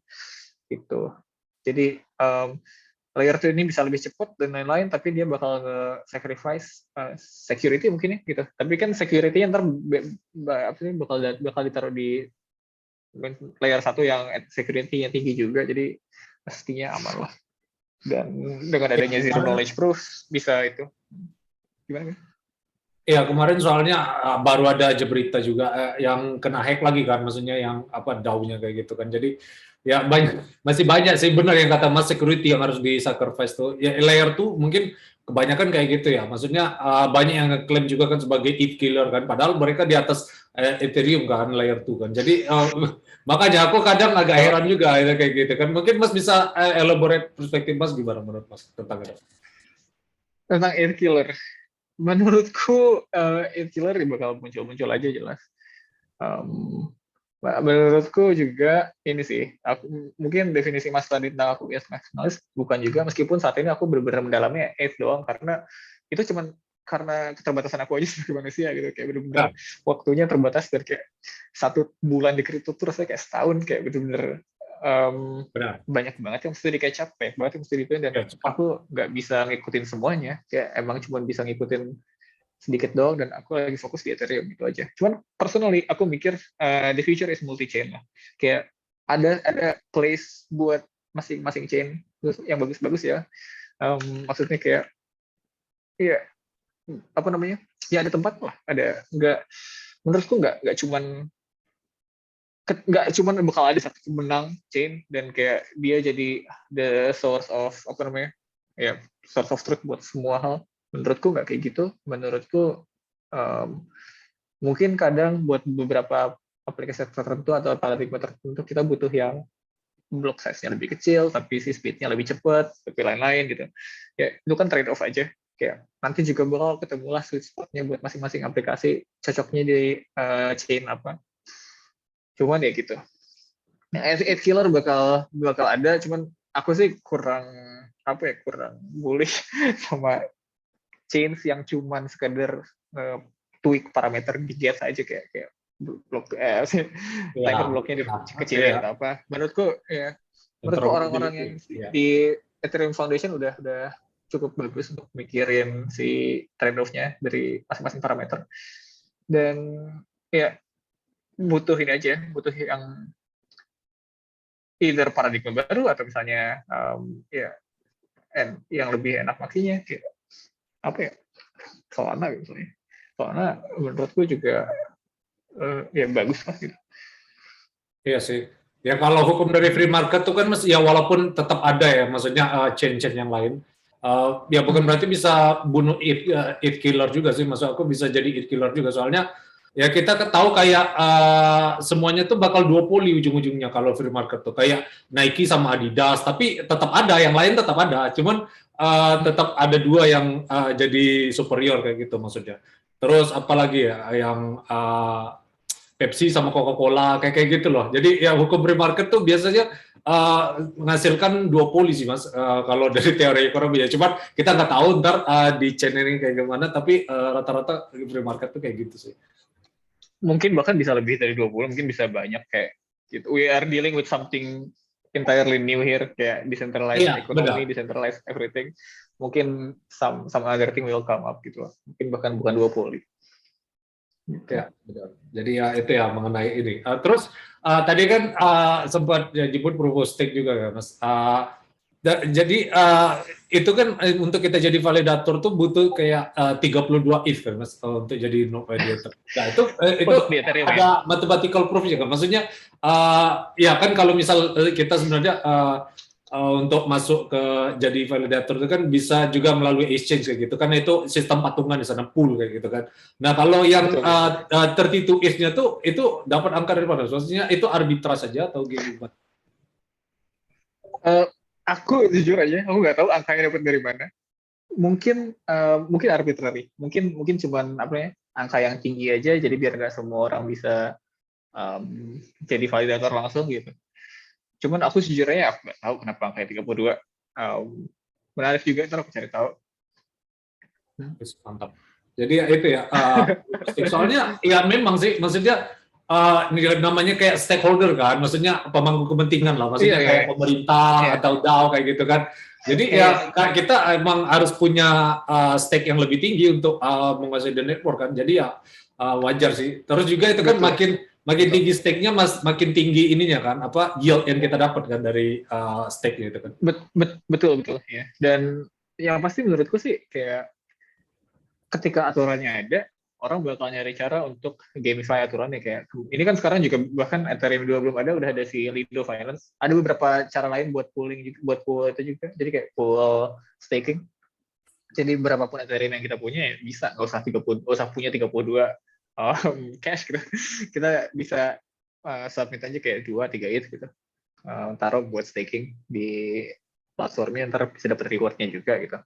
gitu. Jadi layer 2 ini bisa lebih cepat dan lain-lain, tapi dia bakal sacrifice security mungkin ya gitu. Tapi kan security-nya ntar bakal ditaruh di layer 1 yang security-nya tinggi juga, jadi pastinya aman lah. Dan dengan adanya zero knowledge proof bisa itu. Gimana? Ya, kemarin soalnya baru ada aja berita juga yang kena hack lagi kan, maksudnya yang DAO-nya kayak gitu kan. Jadi ya masih banyak sih, benar yang kata Mas, security yang harus di sacrifice tuh. Ya layer tuh mungkin kebanyakan kayak gitu ya. Maksudnya banyak yang ngeklaim juga kan sebagai ETH killer kan, padahal mereka di atas Ethereum kan, layer 2 kan. Jadi makanya aku kadang agak heran juga ya, kayak gitu kan. Mungkin Mas bisa elaborate perspektif Mas gimana menurut Mas tentang itu? Tentang ETH killer. Menurutku ETH killer bakal muncul aja jelas. Menurutku juga ini sih, mungkin definisi Mas tadi tentang aku bias maksimalis bukan juga, meskipun saat ini aku benar-benar mendalami ETH doang, karena itu cuman karena keterbatasan aku aja sebagai manusia gitu, kayak benar-benar waktunya terbatas, dan kayak 1 bulan di kripto tuh rasanya kayak setahun, kayak benar-benar banyak banget yang mesti dikecap, banyak banget yang mesti dituin, dan aku nggak bisa ngikutin semuanya, kayak emang cuma bisa ngikutin sedikit doang, dan aku lagi fokus di Ethereum itu aja. Cuman personally aku mikir the future is multi chain lah. Kayak ada place buat masing-masing chain yang bagus-bagus ya. Maksudnya kayak ya ya ada tempat lah. Menurutku nggak cuman bakal ada satu pemenang chain dan kayak dia jadi the source of source of truth buat semua hal. Menurutku nggak kayak gitu. Menurutku mungkin kadang buat beberapa aplikasi tertentu atau paradigma tertentu kita butuh yang block size-nya lebih kecil tapi si speed-nya lebih cepat, tapi lain-lain gitu. Ya itu kan trade off aja. Kayak nanti juga bakal ketemulah sweet spot-nya buat masing-masing aplikasi, cocoknya di chain apa. Cuman ya gitu. ETH killer bakal ada, cuman aku sih kurang bullish sama chains yang cuman sekedar tweak parameter di gas aja, kayak blok timer bloknya dikecilin atau apa. Menurutku orang-orang yang di Ethereum Foundation udah cukup bagus untuk mikirin si trade-off-nya dari masing-masing parameter. Dan ya butuh yang either paradigma baru atau misalnya yang lebih enak makinya, kayak Solana misalnya. Solana menurutku juga ya bagus lah gitu. Iya sih. Ya kalau hukum dari free market tuh kan ya walaupun tetap ada ya, maksudnya chain-chain yang lain. Ya bukan berarti bisa bunuh ETH killer juga sih, maksud aku bisa jadi ETH killer juga, soalnya ya kita tahu kayak semuanya tuh bakal duopoli ujung-ujungnya kalau free market tuh, kayak Nike sama Adidas, tapi tetap ada yang lain, tetap ada, cuman tetap ada dua yang jadi superior kayak gitu maksudnya. Terus apalagi ya yang Pepsi sama Coca-Cola kayak gitu loh. Jadi ya hukum free market tuh biasanya menghasilkan duopoli sih mas. Kalau dari teori ekonomi ya. Cuman kita nggak tahu ntar di chain ini kayak gimana. Tapi rata-rata free market tuh kayak gitu sih. Mungkin bahkan bisa lebih dari 20, mungkin bisa banyak kayak gitu. We are dealing with something entirely new here, kayak decentralized Iya, economy, benar. decentralized everything. Mungkin some other thing will come up gitu. Mungkin bahkan bukan duopoli. Gitu. Ya, benar. Jadi ya itu ya mengenai ini. Terus tadi kan sempat ya, disebut proof of stake juga ya, Mas. Jadi itu kan untuk kita jadi validator tuh butuh kayak 32 if kan, Mas, untuk jadi no validator. Nah, itu Untuk di Ethereum ya. ada mathematical proof-nya kan. Maksudnya ya kan kalau misal kita sebenarnya untuk masuk ke jadi validator itu kan bisa juga melalui exchange kayak gitu kan, itu sistem patungan di sana pool kayak gitu kan. Nah kalau yang Betul, betul. 32 if-nya tuh itu dapat angka dari mana? Maksudnya itu arbitrase saja atau gimana? Uh, aku jujur aja, aku nggak tahu angkanya dapat dari mana. Mungkin arbitrary, mungkin cuman apa ya, angka yang tinggi aja, jadi biar nggak semua orang bisa jadi validator langsung gitu. Cuman aku sejujurnya aku nggak tahu kenapa angkanya 32. Menarik juga, ntar aku cari tahu. Mantap. Jadi ya itu ya. Soalnya ya memang sih, maksudnya namanya kayak stakeholder kan, maksudnya pemangku kepentingan lah, maksudnya Iya, kayak pemerintah iya, atau DAO kayak gitu kan. Jadi iya, ya kita emang harus punya stake yang lebih tinggi untuk menguasai the network kan. Jadi ya wajar sih. Terus juga itu kan betul, makin betul. tinggi stake-nya makin tinggi ininya kan, apa yield yang kita dapat kan dari stake itu kan. Betul, betul ya. Dan yang pasti menurutku sih kayak ketika aturannya ada, orang bakal nyari cara untuk gamify aturannya. Kayak ini kan sekarang juga bahkan Ethereum 2 belum ada, udah ada si Lido Finance. Ada beberapa cara lain buat pooling juga, buat pool itu juga. Jadi kayak pool staking. Jadi berapapun Ethereum yang kita punya ya bisa, nggak usah 30, nggak usah punya 32 cash gitu. Kita bisa submit aja kayak 2-3 ETH gitu. Taruh buat staking di platformnya, ntar bisa dapat rewardnya juga gitu.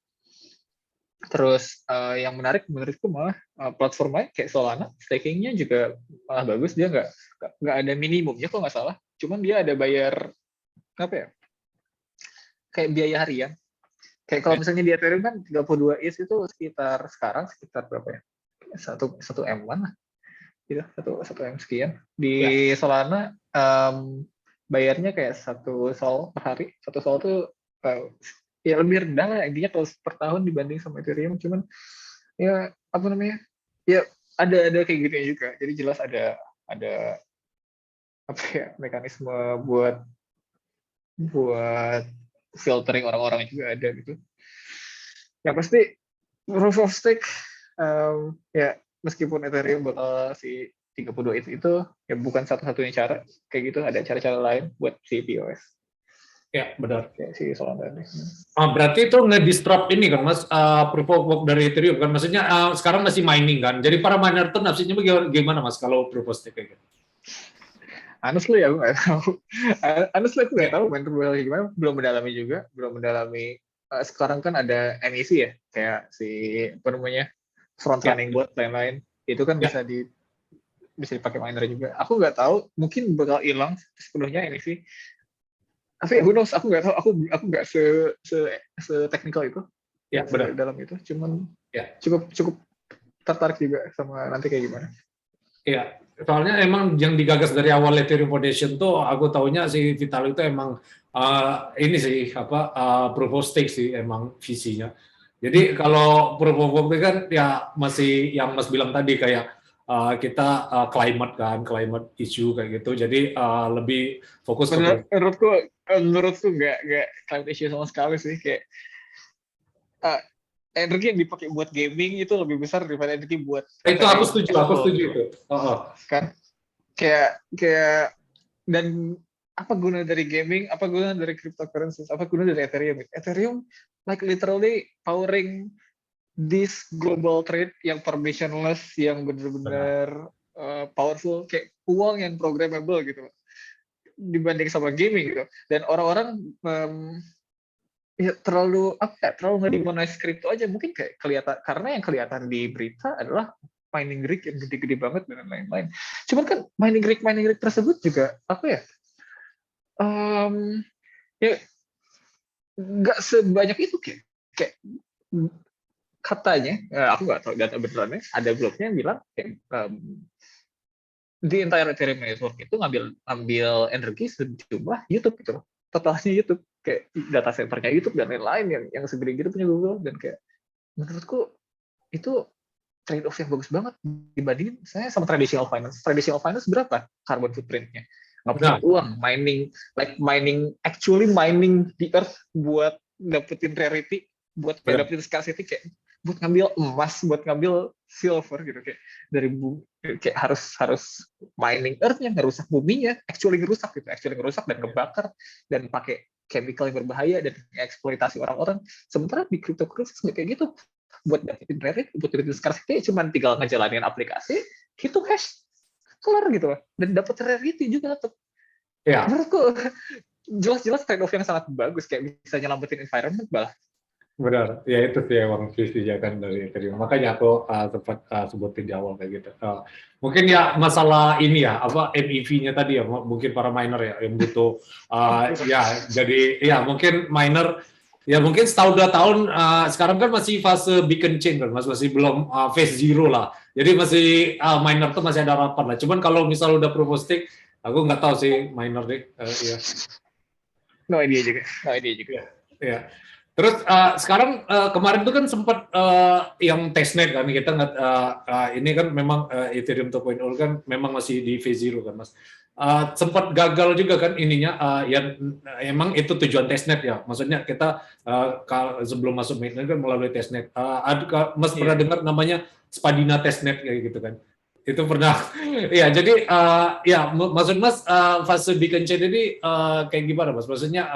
Terus yang menarik menurutku malah platform lain kayak Solana, stakingnya juga malah bagus. Dia nggak ada minimumnya kok nggak salah. Cuman dia ada bayar apa ya? Kayak biaya harian. Kayak kalau misalnya di Ethereum kan 32 ETH itu sekitar berapa ya? Satu M1 lah. Gitu, satu M sekian. Di Solana bayarnya kayak 1 sol per hari. 1 sol tuh ya lebih rendah lah intinya kalau per tahun dibanding sama Ethereum. Cuman ya apa namanya, ya ada kayak gitu juga. Jadi jelas ada apa ya, mekanisme buat buat filtering orang-orang juga ada gitu. Yang pasti proof of stake ya meskipun Ethereum bakal si 32 itu ya bukan satu-satunya cara kayak gitu, ada cara-cara lain buat si POS Ya, benar. kayak si Solana ini. Berarti itu nge-disrupt ini kan Mas, proof of work dari Ethereum kan, maksudnya sekarang masih mining kan, jadi para miner tuh nafsunya gimana Mas kalau proof of stake kayak gitu? Honestly aku nggak tahu. Honestly aku nggak Ya, tahu main gimana, belum mendalami. Sekarang kan ada MEC ya, kayak si apa namanya, front ya, running bot lain-lain, itu kan ya. bisa dipakai miner juga. Aku nggak tahu, mungkin bakal hilang sepenuhnya MEC. Tapi who knows, aku nggak tahu, aku nggak se technical itu, Ya, nggak benar. sedalam itu. Cuman Ya, cukup tertarik juga sama nanti kayak gimana. ya. Soalnya emang yang digagas dari awal Ethereum Foundation tuh, aku taunya si Vitalik itu emang ini sih apa proof of stake sih emang visinya. Jadi kalau proof of work kan ya masih yang Mas bilang tadi kayak kita climate issue kayak gitu. Jadi lebih fokus ke proof. Menurutku nggak climate issue sama sekali sih. Kayak uh, energi yang dipakai buat gaming itu lebih besar daripada energi buat Itu Ethereum as a aku whole setuju gitu itu. Oh. kan. Kayak dan apa guna dari gaming, apa guna dari cryptocurrencies, apa guna dari Ethereum like literally powering this global trade yang permissionless, yang Benar. benar-benar powerful, kayak uang yang programmable gitu dibanding sama gaming gitu. Dan orang-orang ya terlalu apa ya, terlalu nge-demonize kripto aja, mungkin kayak kelihatan, karena yang kelihatan di berita adalah mining rig yang gede-gede banget dan lain-lain. Cuman kan mining rig tersebut juga apa ya, ya nggak sebanyak itu kayak katanya, aku nggak tahu data benerannya, ada blognya yang bilang kayak, di entire Ethereum network itu ngambil energi sejumlah YouTube gitu loh. Totalnya YouTube, kayak data centernya YouTube dan lain-lain yang segede gitu punya Google, dan kayak menurutku itu trade off yang bagus banget dibandingin saya sama traditional finance. Traditional finance berapa carbon footprintnya? Nggak punya Nah, uang, actually mining the earth buat dapetin rarity, buat benar. dapetin scarcity, kayak buat ngambil emas, buat ngambil silver gitu, kayak dari bumi, kayak harus mining earth-nya, ngerusak buminya, actually ngerusak dan ngebakar dan pakai chemical yang berbahaya dan eksploitasi orang-orang. Sementara di cryptocurrency nggak kayak gitu, buat dapetin rarity, buat dapetin scarcity, cuma tinggal ngejalanin aplikasi, hitung hash, keluar gitu loh. Dan dapat rarity juga tuh. Ya, Menurutku jelas-jelas trade off yang sangat bagus, kayak bisa nyelamatin environment malah. benar. Ya itu sih emang visinya kan dari Ethereum. Makanya aku sempat sebutin di awal kayak gitu. Mungkin ya masalah ini ya, apa MEV-nya tadi ya, mungkin para miner ya yang butuh ya jadi ya mungkin miner ya mungkin setahun 2 tahun sekarang kan masih fase beacon chain kan, masih belum phase zero lah. Jadi masih miner tuh masih ada harapan lah. Cuman kalau misal udah proof of stake, aku nggak tahu sih miner deh. Ya. No idea juga. Ya, ya. Terus sekarang kemarin tuh kan sempat yang testnet kan kita nggak ini kan memang Ethereum 2.0 kan memang masih di phase zero kan mas. Sempat gagal juga kan ininya yang emang itu tujuan testnet ya. Maksudnya kita sebelum masuk mainnet kan melalui testnet. Mas pernah Iya. dengar namanya Spadina testnet kayak gitu kan? Itu pernah. Ya jadi ya maksud mas fase beacon chain ini kayak gimana mas? Maksudnya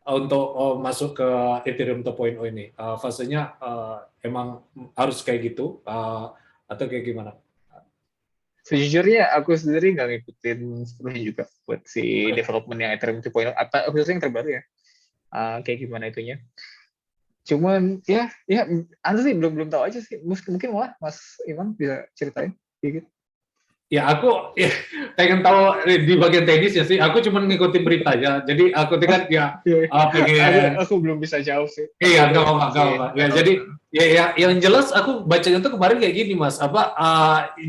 untuk masuk ke Ethereum 2.0 ini fasenya emang harus kayak gitu atau kayak gimana? Sejujurnya aku sendiri nggak ngikutin sepenuhnya juga buat si development yang Ethereum 2.0, apa khususnya yang terbaru ya. Kayak gimana itunya. Cuman ya anu sih belum tahu aja sih. Mungkin malah Mas Iman bisa ceritain dikit. Ya aku ya, pengen tahu di bagian teknis ya sih. Aku cuma ngikutin berita ya. Jadi aku tuh Oh, kan ya iya. Aku pengen aku belum bisa jauh sih. Aku iya, nggak belum apa-apa, nggak ngikutin apa-apa. Ya, jadi development. ya, yang jelas aku bacanya tuh kemarin kayak gini, Mas.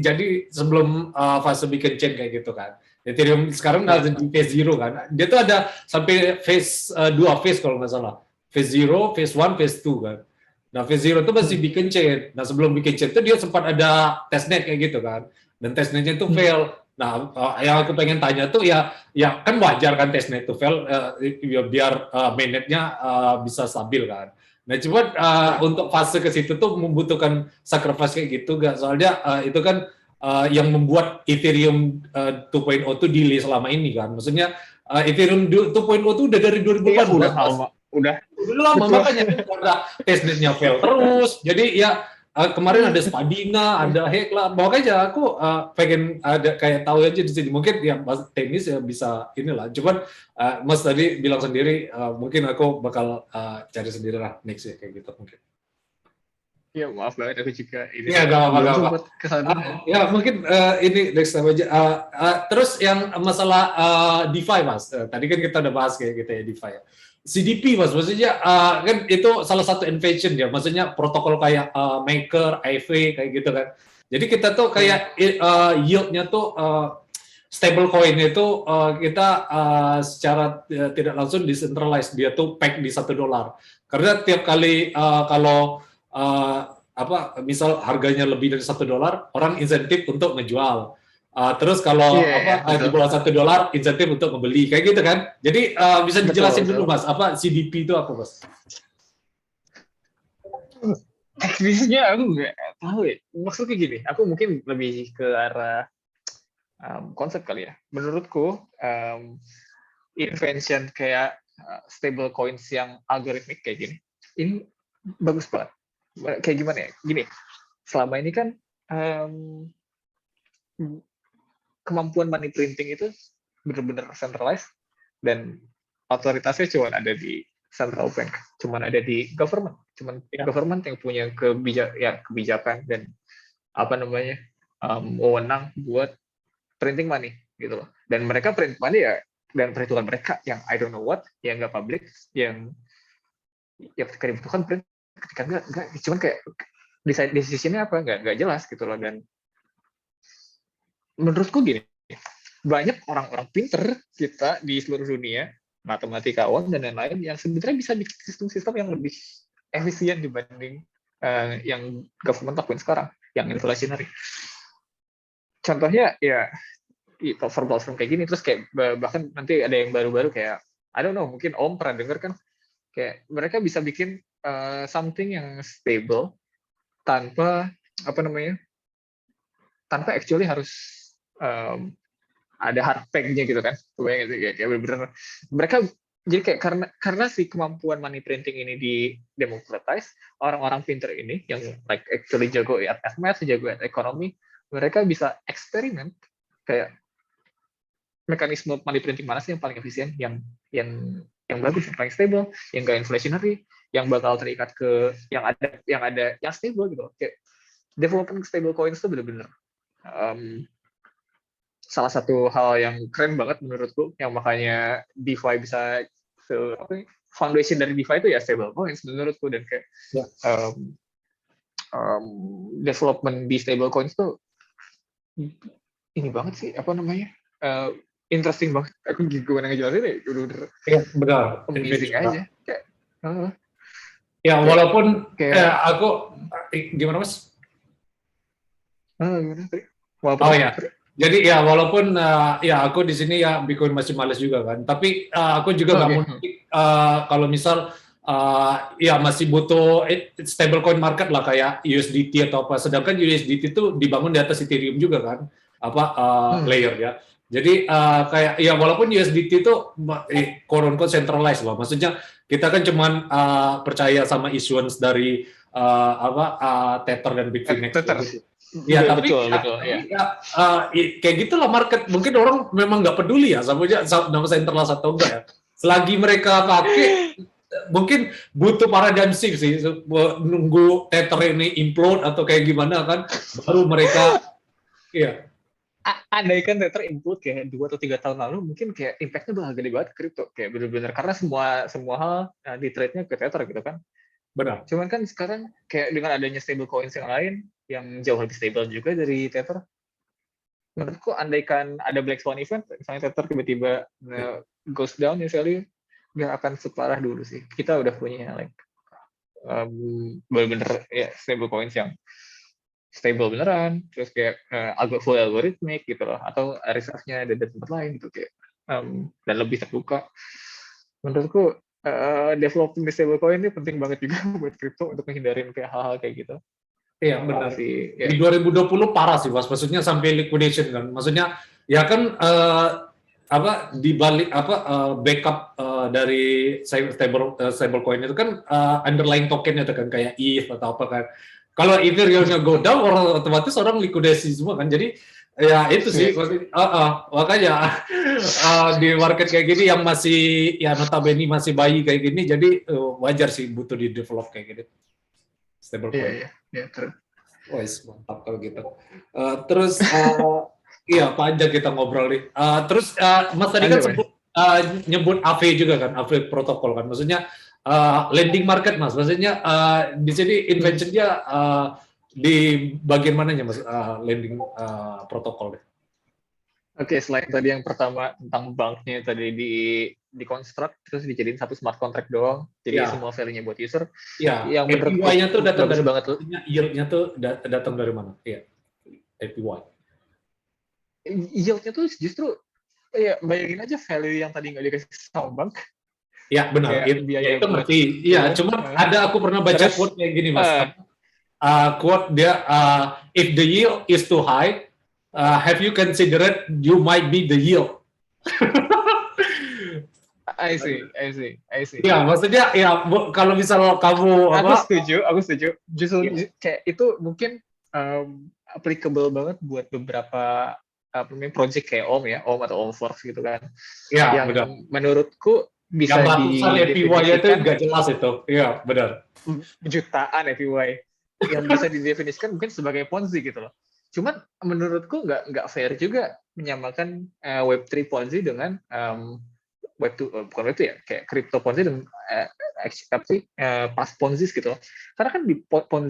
Jadi sebelum fase bikin chain kayak gitu kan. Ethereum sekarang udah di phase zero kan. Dia tuh ada sampai phase 2 phase kalau nggak salah. Phase zero, phase one, phase two kan. Nah, phase zero itu masih bikin chain. Nah, sebelum bikin chain itu dia sempat ada testnet kayak gitu kan. Dan testnetnya itu fail. Nah, yang aku pengen tanya tuh ya kan wajar kan testnet itu fail ya biar mainnetnya bisa stabil kan. Nah, cuma untuk fase ke situ tuh membutuhkan sacrifice kayak gitu gak? Soalnya itu kan yang membuat Ethereum 2.0 tuh delay selama ini kan. Maksudnya Ethereum 2.0 tuh udah dari Iya, udah 2018, Mas. lama. Udah. Udah lama Betul. makanya kan karena testnetnya fail terus. Jadi ya kemarin ada Spadina, ada Hekla. Makanya aku pengen ada kayak tahu aja di sini. Mungkin yang teknis ya bisa inilah. Cuman Mas tadi bilang sendiri, mungkin aku bakal cari sendiri lah next ya kayak gitu mungkin. Iya, maaf banget aku juga ini Iya, sih. gak apa-apa, Belum gak apa. sempat ke sana. Ya mungkin ini next time aja. Terus yang masalah DeFi mas, tadi kan kita udah bahas kayak gitu ya DeFi ya. CDP mas, maksudnya kan itu salah satu invention ya, maksudnya protokol kayak Maker, Aave kayak gitu kan. Jadi kita tuh Hmm. kayak yieldnya tuh stable coin itu kita secara tidak langsung decentralized, dia tuh peg di $1. Karena tiap kali kalau apa misal harganya lebih dari $1, orang insentif untuk ngejual. Terus kalau Iya, apa iya, di betul. bawah $1 insentif untuk membeli kayak gitu kan. Jadi bisa Betul, dijelasin betul. dulu mas, apa CDP itu apa mas? Teknisnya aku nggak tahu ya. Maksudnya gini, aku mungkin lebih ke arah konsep kali ya. Menurutku, invention kayak stable coins yang algoritmik kayak gini, ini bagus banget. Kayak gimana ya? Gini, selama ini kan kemampuan money printing itu benar-benar centralized dan otoritasnya cuma ada di central bank, cuman ada di government, cuman government yang punya kebijakan dan apa namanya wewenang buat printing money gitu loh. Dan mereka print money ya dan perhitungan mereka yang I don't know what, yang nggak public, yang ketika dibutuhkan print, ketika nggak, cuman kayak decision-nya apa nggak jelas gitu loh. Dan menurutku gini, banyak orang-orang pinter kita di seluruh dunia, matematikawan dan lain-lain, yang sebenarnya bisa bikin sistem-sistem yang lebih efisien dibanding yang government lakuin sekarang, yang inflationary. Contohnya ya platform kayak gini, terus kayak bahkan nanti ada yang baru-baru kayak I don't know, mungkin Om pernah denger kan, kayak mereka bisa bikin something yang stable tanpa apa namanya, tanpa actually harus ada hard peg-nya gitu kan, kayak bener-bener mereka jadi kayak karena si kemampuan money printing ini di democratize, orang-orang pinter ini yang like actually jago at math, jago at ekonomi, mereka bisa eksperimen kayak mekanisme money printing mana sih yang paling efisien, yang bagus, yang paling stable, yang gak inflationary, yang bakal terikat ke yang stable gitu. Kayak development stable coins itu bener-bener salah satu hal yang keren banget menurutku, yang makanya DeFi bisa foundation dari DeFi itu ya stable coins menurutku. Dan kayak development di stable coins tuh ini banget sih, apa namanya, interesting banget. Aku gimana ngejelasin ya, udah benar, amazing aja. Kayak, ya walaupun kayak aku gimana Mas? Gimana? Oh ya, jadi ya walaupun ya aku di sini ya Bitcoin masih males juga kan, tapi aku juga nggak munafik kalau misal ya masih butuh stablecoin market lah kayak USDT atau apa. Sedangkan USDT itu dibangun di atas Ethereum juga kan, apa layer ya. Jadi kayak ya walaupun USDT itu quote unquote centralized lah, maksudnya kita kan cuman percaya sama issuance dari Tether dan Bitfinex gitu. Ya tapi, betul, kayak gitulah market. Mungkin orang memang nggak peduli ya sama centralized atau enggak ya. Selagi mereka pakai, mungkin butuh paradigm shift sih, nunggu Tether ini implode atau kayak gimana kan, baru mereka iya. Andaikan Tether implode kayak 2 atau 3 tahun lalu, mungkin kayak impact-nya bakal gede banget kripto, kayak bener-bener karena semua hal di trade-nya ke Tether gitu kan. Benar. Cuman kan sekarang kayak dengan adanya stable coins yang lain yang jauh lebih stable juga dari Tether, menurutku andaikan ada black swan event, misalnya Tether tiba-tiba goes down ya value, nggak akan separah dulu sih. Kita udah punya like bener-bener ya stable coins yang stable beneran, terus kayak full algorithmic gitu loh, atau reserve-nya ada di tempat lain gitu kayak dan lebih terbuka. Menurutku developing stablecoin ini penting banget juga buat crypto untuk menghindarin kayak hal-hal kayak gitu. Iya benar. Ya. Di 2020 parah sih Mas, maksudnya sampai liquidation kan. Maksudnya ya kan di balik backup dari stablecoin itu kan underlying tokennya itu kan kayak ETH atau apa kan. Kalau Ethereum-nya go down, otomatis orang likuidasi semua kan. Jadi ya itu sih makanya di market kayak gini yang masih ya notabene masih bayi kayak gini, jadi wajar sih butuh di develop kayak gini stablecoin. Iya, terus. Wah, mantap kalau gitu. Terus iya panjang kita ngobrol nih. Terus Mas tadi kan sebut nyebut AV juga kan, AV protokol kan. Maksudnya lending market Mas. Maksudnya di sini invention-nya di bagian mananya Mas, lending protokol deh. Oke, selain tadi yang pertama tentang banknya tadi dikonstruk terus dijadiin satu smart contract doang, jadi semua value-nya buat user. Iya. Yang APY-nya tuh datang dari banget tuh. Yield-nya tuh datang dari mana? Iya. APY. Yield-nya tuh justru ya bayangin aja value yang tadi nggak dikasih sama bank. Ya benar. Itu ngerti. Iya, cuma ada aku pernah baca quote kayak gini Mas. Quote dia, if the yield is too high, have you considered you might be the yield? I see. Ya, maksudnya ya kalau misal kamu aku setuju. Justru kayak itu mungkin applicable banget buat beberapa project kayak Om atau Om Force gitu kan. Ya, yang benar. menurutku bisa Yang ratusan APY itu didefinisikan nggak jelas itu. Iya, benar. jutaan APY yang bisa didefinisikan mungkin sebagai Ponzi gitu loh. Cuman menurutku nggak fair juga menyamakan Web3 Ponzi dengan Web2, bukan Web2 ya, kayak crypto Ponzi dan pas Ponzi gitu loh. Karena kan di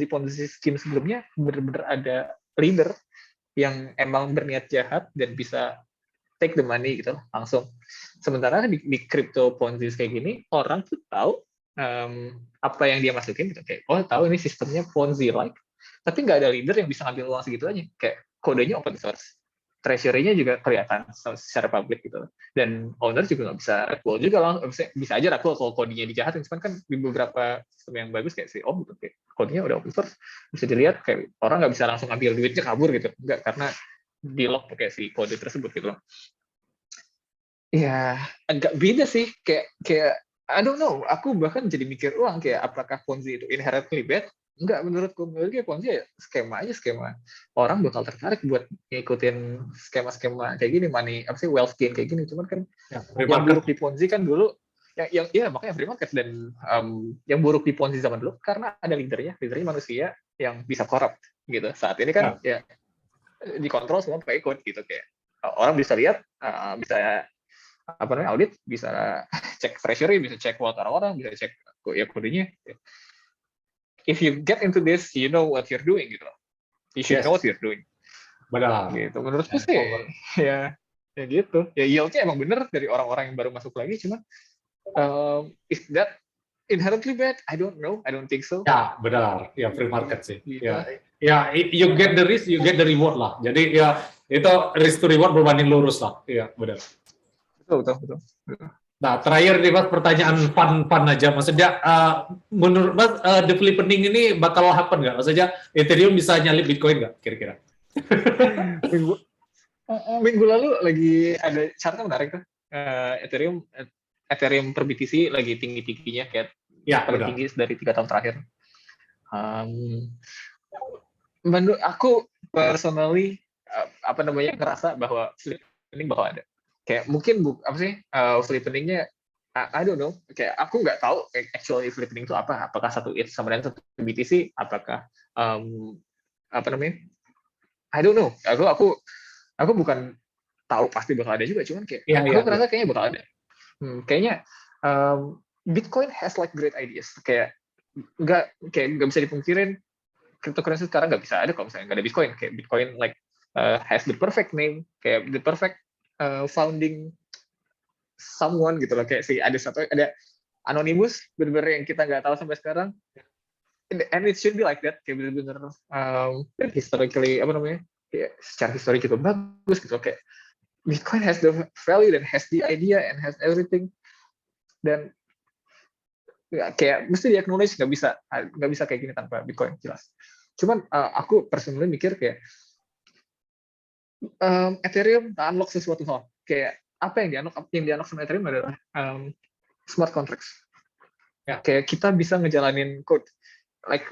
Ponzi scheme sebelumnya benar-benar ada leader yang emang berniat jahat dan bisa take the money gitu loh, langsung. Sementara di crypto Ponzi kayak gini, orang tuh tahu apa yang dia masukin gitu, kayak tahu ini sistemnya Ponzi like, tapi nggak ada leader yang bisa ngambil uang segitu aja, kayak kodenya open source, treasury-nya juga kelihatan secara publik gitu, dan owner juga nggak bisa recall juga lah, bisa aja recall kalau kodenya dijahatin, cuman kan di beberapa sistem yang bagus kayak si Om gitu, kayak kodenya udah open source, bisa dilihat kayak orang nggak bisa langsung ambil duitnya kabur gitu, nggak, karena di lock pakai si kode tersebut gitu loh. Ya, agak beda sih, kayak I don't know, aku bahkan jadi mikir ulang kayak apakah Ponzi itu inherently bad? Enggak, menurutku Ponzi ya skema aja, skema. Orang bakal tertarik buat ngikutin skema-skema kayak gini, money, apa sih, wealth gain kayak gini. Cuman kan Ya, yang buruk di Ponzi kan dulu, yang iya makanya free market, dan yang buruk di Ponzi zaman dulu karena ada leadernya manusia yang bisa corrupt gitu. Saat ini kan ya dikontrol semua pakai code gitu, kayak orang bisa lihat, bisa apa namanya, audit, bisa cek treasury, bisa cek wallet orang, bisa cek ya kodenya. If you get into this, you know what you're doing gitu. You should know what you're doing. Benar. Gitu. Menurutku sih ya gitu. Ya yieldnya emang bener dari orang-orang yang baru masuk lagi, cuman is that inherently bad? I don't know. I don't think so. Ya, benar. Ya, free market sih. Gitu. Ya, you get the risk, you get the reward lah. Jadi ya itu risk to reward berbanding lurus lah. Iya, benar. Betul. Nah, terakhir nih Mas, pertanyaan fun aja. Maksudnya, menurut Mas, the flippening ini bakal happen nggak? Maksudnya, Ethereum bisa nyalip Bitcoin nggak, kira-kira? Minggu lalu lagi ada chartnya menarik tuh. Ethereum per BTC lagi tinggi-tingginya, kayak paling tinggi dari 3 tahun terakhir. Menurut aku personally, ngerasa bahwa flippening bakal ada. Kayak mungkin flippeningnya, I don't know, kayak aku nggak tahu actually flippening itu apa, apakah satu ETH sama dengan satu BTC, apakah I don't know, aku bukan tahu pasti bakal ada juga, cuman kayak aku ngerasa kayaknya bakal ada. Kayaknya Bitcoin has like great ideas, kayak nggak bisa dipungkirin cryptocurrency sekarang nggak bisa ada kalau misalnya nggak ada Bitcoin. Kayak Bitcoin like has the perfect name, kayak the perfect founding someone gitu loh, kayak ada Anonymous bener-bener yang kita nggak tahu sampai sekarang, and it should be like that, kayak bener-bener historically kayak secara histori juga bagus gitu, kayak Bitcoin has the value and has the idea and has everything, dan kayak mesti di-acknowledge, nggak bisa kayak gini tanpa Bitcoin, jelas. Cuman aku personally mikir kayak Ethereum unlock sesuatu hal, kayak apa yang di-unlock sama Ethereum adalah smart contracts. Kayak kita bisa ngejalanin code, like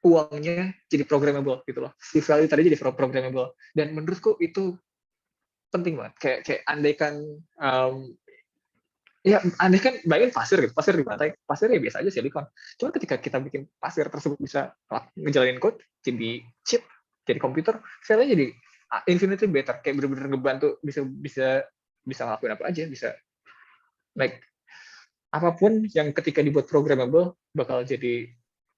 uangnya jadi programmable gitu loh. Si value tadi jadi programmable, dan menurutku itu penting banget. Kayak andaikan andaikan bayangin pasir di pantai, pasirnya biasa aja silikon. Cuma ketika kita bikin pasir tersebut bisa ngejalanin code, jadi chip, jadi komputer, value-nya jadi infinitely better, kayak bener-bener ngebantu, bisa ngelakuin apa aja, bisa like apapun yang ketika dibuat programmable bakal jadi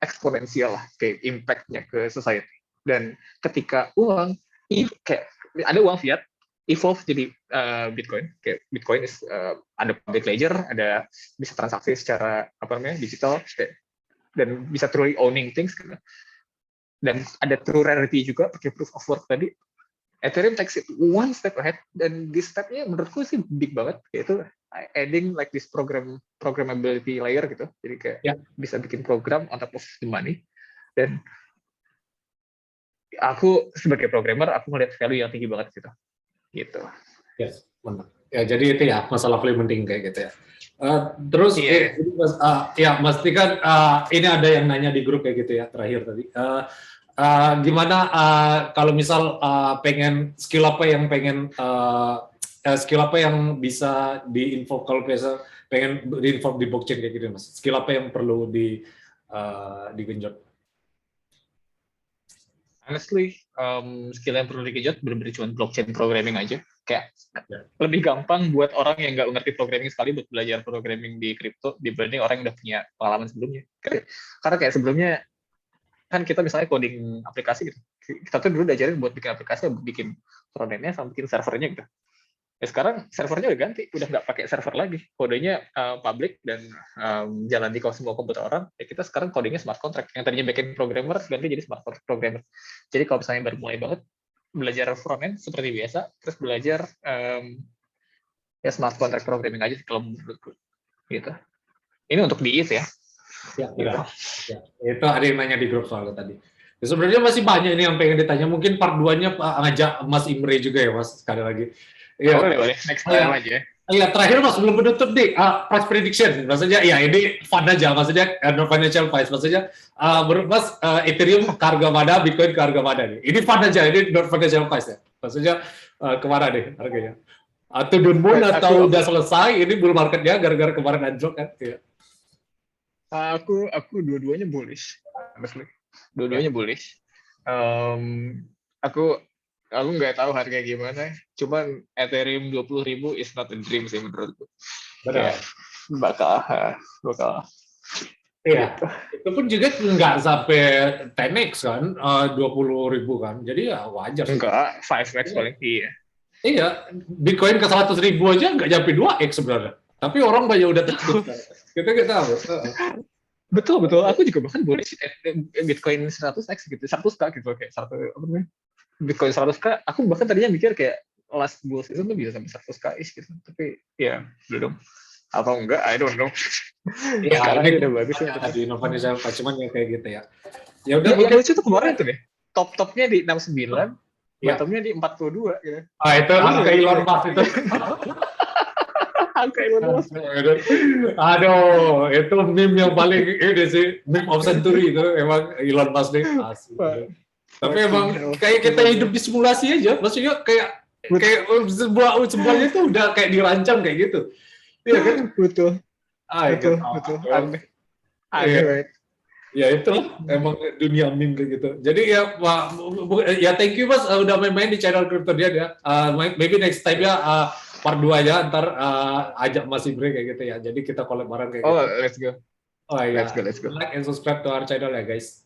eksponensial lah, kayak impact-nya ke society. Dan ketika uang, kayak ada uang fiat, evolve jadi Bitcoin, kayak Bitcoin ada public ledger, ada bisa transaksi secara digital, dan bisa truly owning things, dan ada true rarity juga pakai proof of work tadi. Ethereum takes it one step ahead, dan this step-nya menurutku sih big banget, yaitu adding like this programmability layer gitu, jadi kayak bisa bikin program on top of the money. Dan aku sebagai programmer, aku ngeliat value yang tinggi banget gitu. Yes, benar. Ya, jadi itu ya masalah flippening kayak gitu ya. Terus Mas kan ini ada yang nanya di grup kayak gitu ya, terakhir tadi. Gimana kalau misal pengen skill apa yang pengen skill apa yang bisa di-involve kalau biasa pengen di-involve di blockchain kayak gitu Mas? Skill apa yang perlu digenjot? Honestly, skill yang perlu digenjot benar-benar cuma blockchain programming aja. Kayak Ya. lebih gampang buat orang yang nggak ngerti programming sekali buat belajar programming di crypto dibanding orang yang udah punya pengalaman sebelumnya. Karena kayak sebelumnya kan kita misalnya coding aplikasi gitu. Kita tuh dulu diajarin buat bikin aplikasi, buat bikin front-end-nya sama bikin servernya gitu. Ya sekarang servernya udah ganti, udah nggak pakai server lagi. Kodenya public dan jalan di semua komputer orang. Ya kita sekarang codingnya smart contract. Yang tadinya backend programmer ganti jadi smart programmer. Jadi kalau misalnya baru mulai banget belajar front-end seperti biasa, terus belajar ya smart contract programming aja sih kalau menurutku. Gitu. Ini untuk di ya. Ya. Itu ada yang nanya di grup soalnya tadi. Ya, sebenarnya masih banyak ini yang pengen ditanya. Mungkin part 2-nya ngajak Mas Imre juga ya Mas, sekali lagi. Iya, boleh. Next time aja. Iya, terakhir Mas, belum menutup nih, price prediction. Maksudnya, ya ini fun aja, maksudnya non-financial price. Maksudnya, menurut Mas, Ethereum ke harga mana, Bitcoin ke harga mana nih? Ini fun aja, ini non-financial price ya. Maksudnya, kemana nih harganya? Atau the moon atau udah selesai, ini bull marketnya gara-gara kemarin anjlok kan? Iya. Aku dua-duanya bullish, honestly. Dua-duanya bullish. Aku nggak tahu harga gimana, cuman Ethereum 20.000 is not a dream sih menurutku. Benar. Ya, bakal. Iya, itu pun juga nggak sampai 10x kan, 20.000 kan, jadi ya wajar sih. Enggak, 5x paling. Iya, Bitcoin ke 100.000 aja nggak nyampe 2x sebenarnya. Tapi orang banyak udah terkejut. Kita tahu. Betul. Aku juga bahkan bullish Bitcoin 100x gitu, 100k gitu kayak Bitcoin 100k. Aku bahkan tadinya mikir kayak last bull season tuh bisa sampai 100k gitu. Tapi ya belum. Atau enggak, I don't know. Iya, sekarang ini udah bagus ya. Di Indonesia cuman yang kayak gitu ya. Ya udah, yang lucu tuh kemarin tuh deh. Top-topnya di 69, bottomnya di 42 gitu. Itu angka Elon Musk itu. Angka Elon Musk. Aduh, itu meme yang paling ini sih, meme of century itu emang Elon Musk nih. Asli. Tapi emang kayak kita hidup di simulasi aja, maksudnya kayak sebuahnya itu udah kayak dirancang kayak gitu. Iya kan? Betul. Betul. Aneh. Ya itu emang dunia meme kayak gitu. Jadi ya thank you Mas udah main-main di channel Crypto dia. Maybe next time ya part 2 aja ntar ajak Mas Imre kayak gitu ya. Jadi kita collab bareng kayak gitu. Let's go. Oh iya. Let's go. Like and subscribe to our channel ya guys.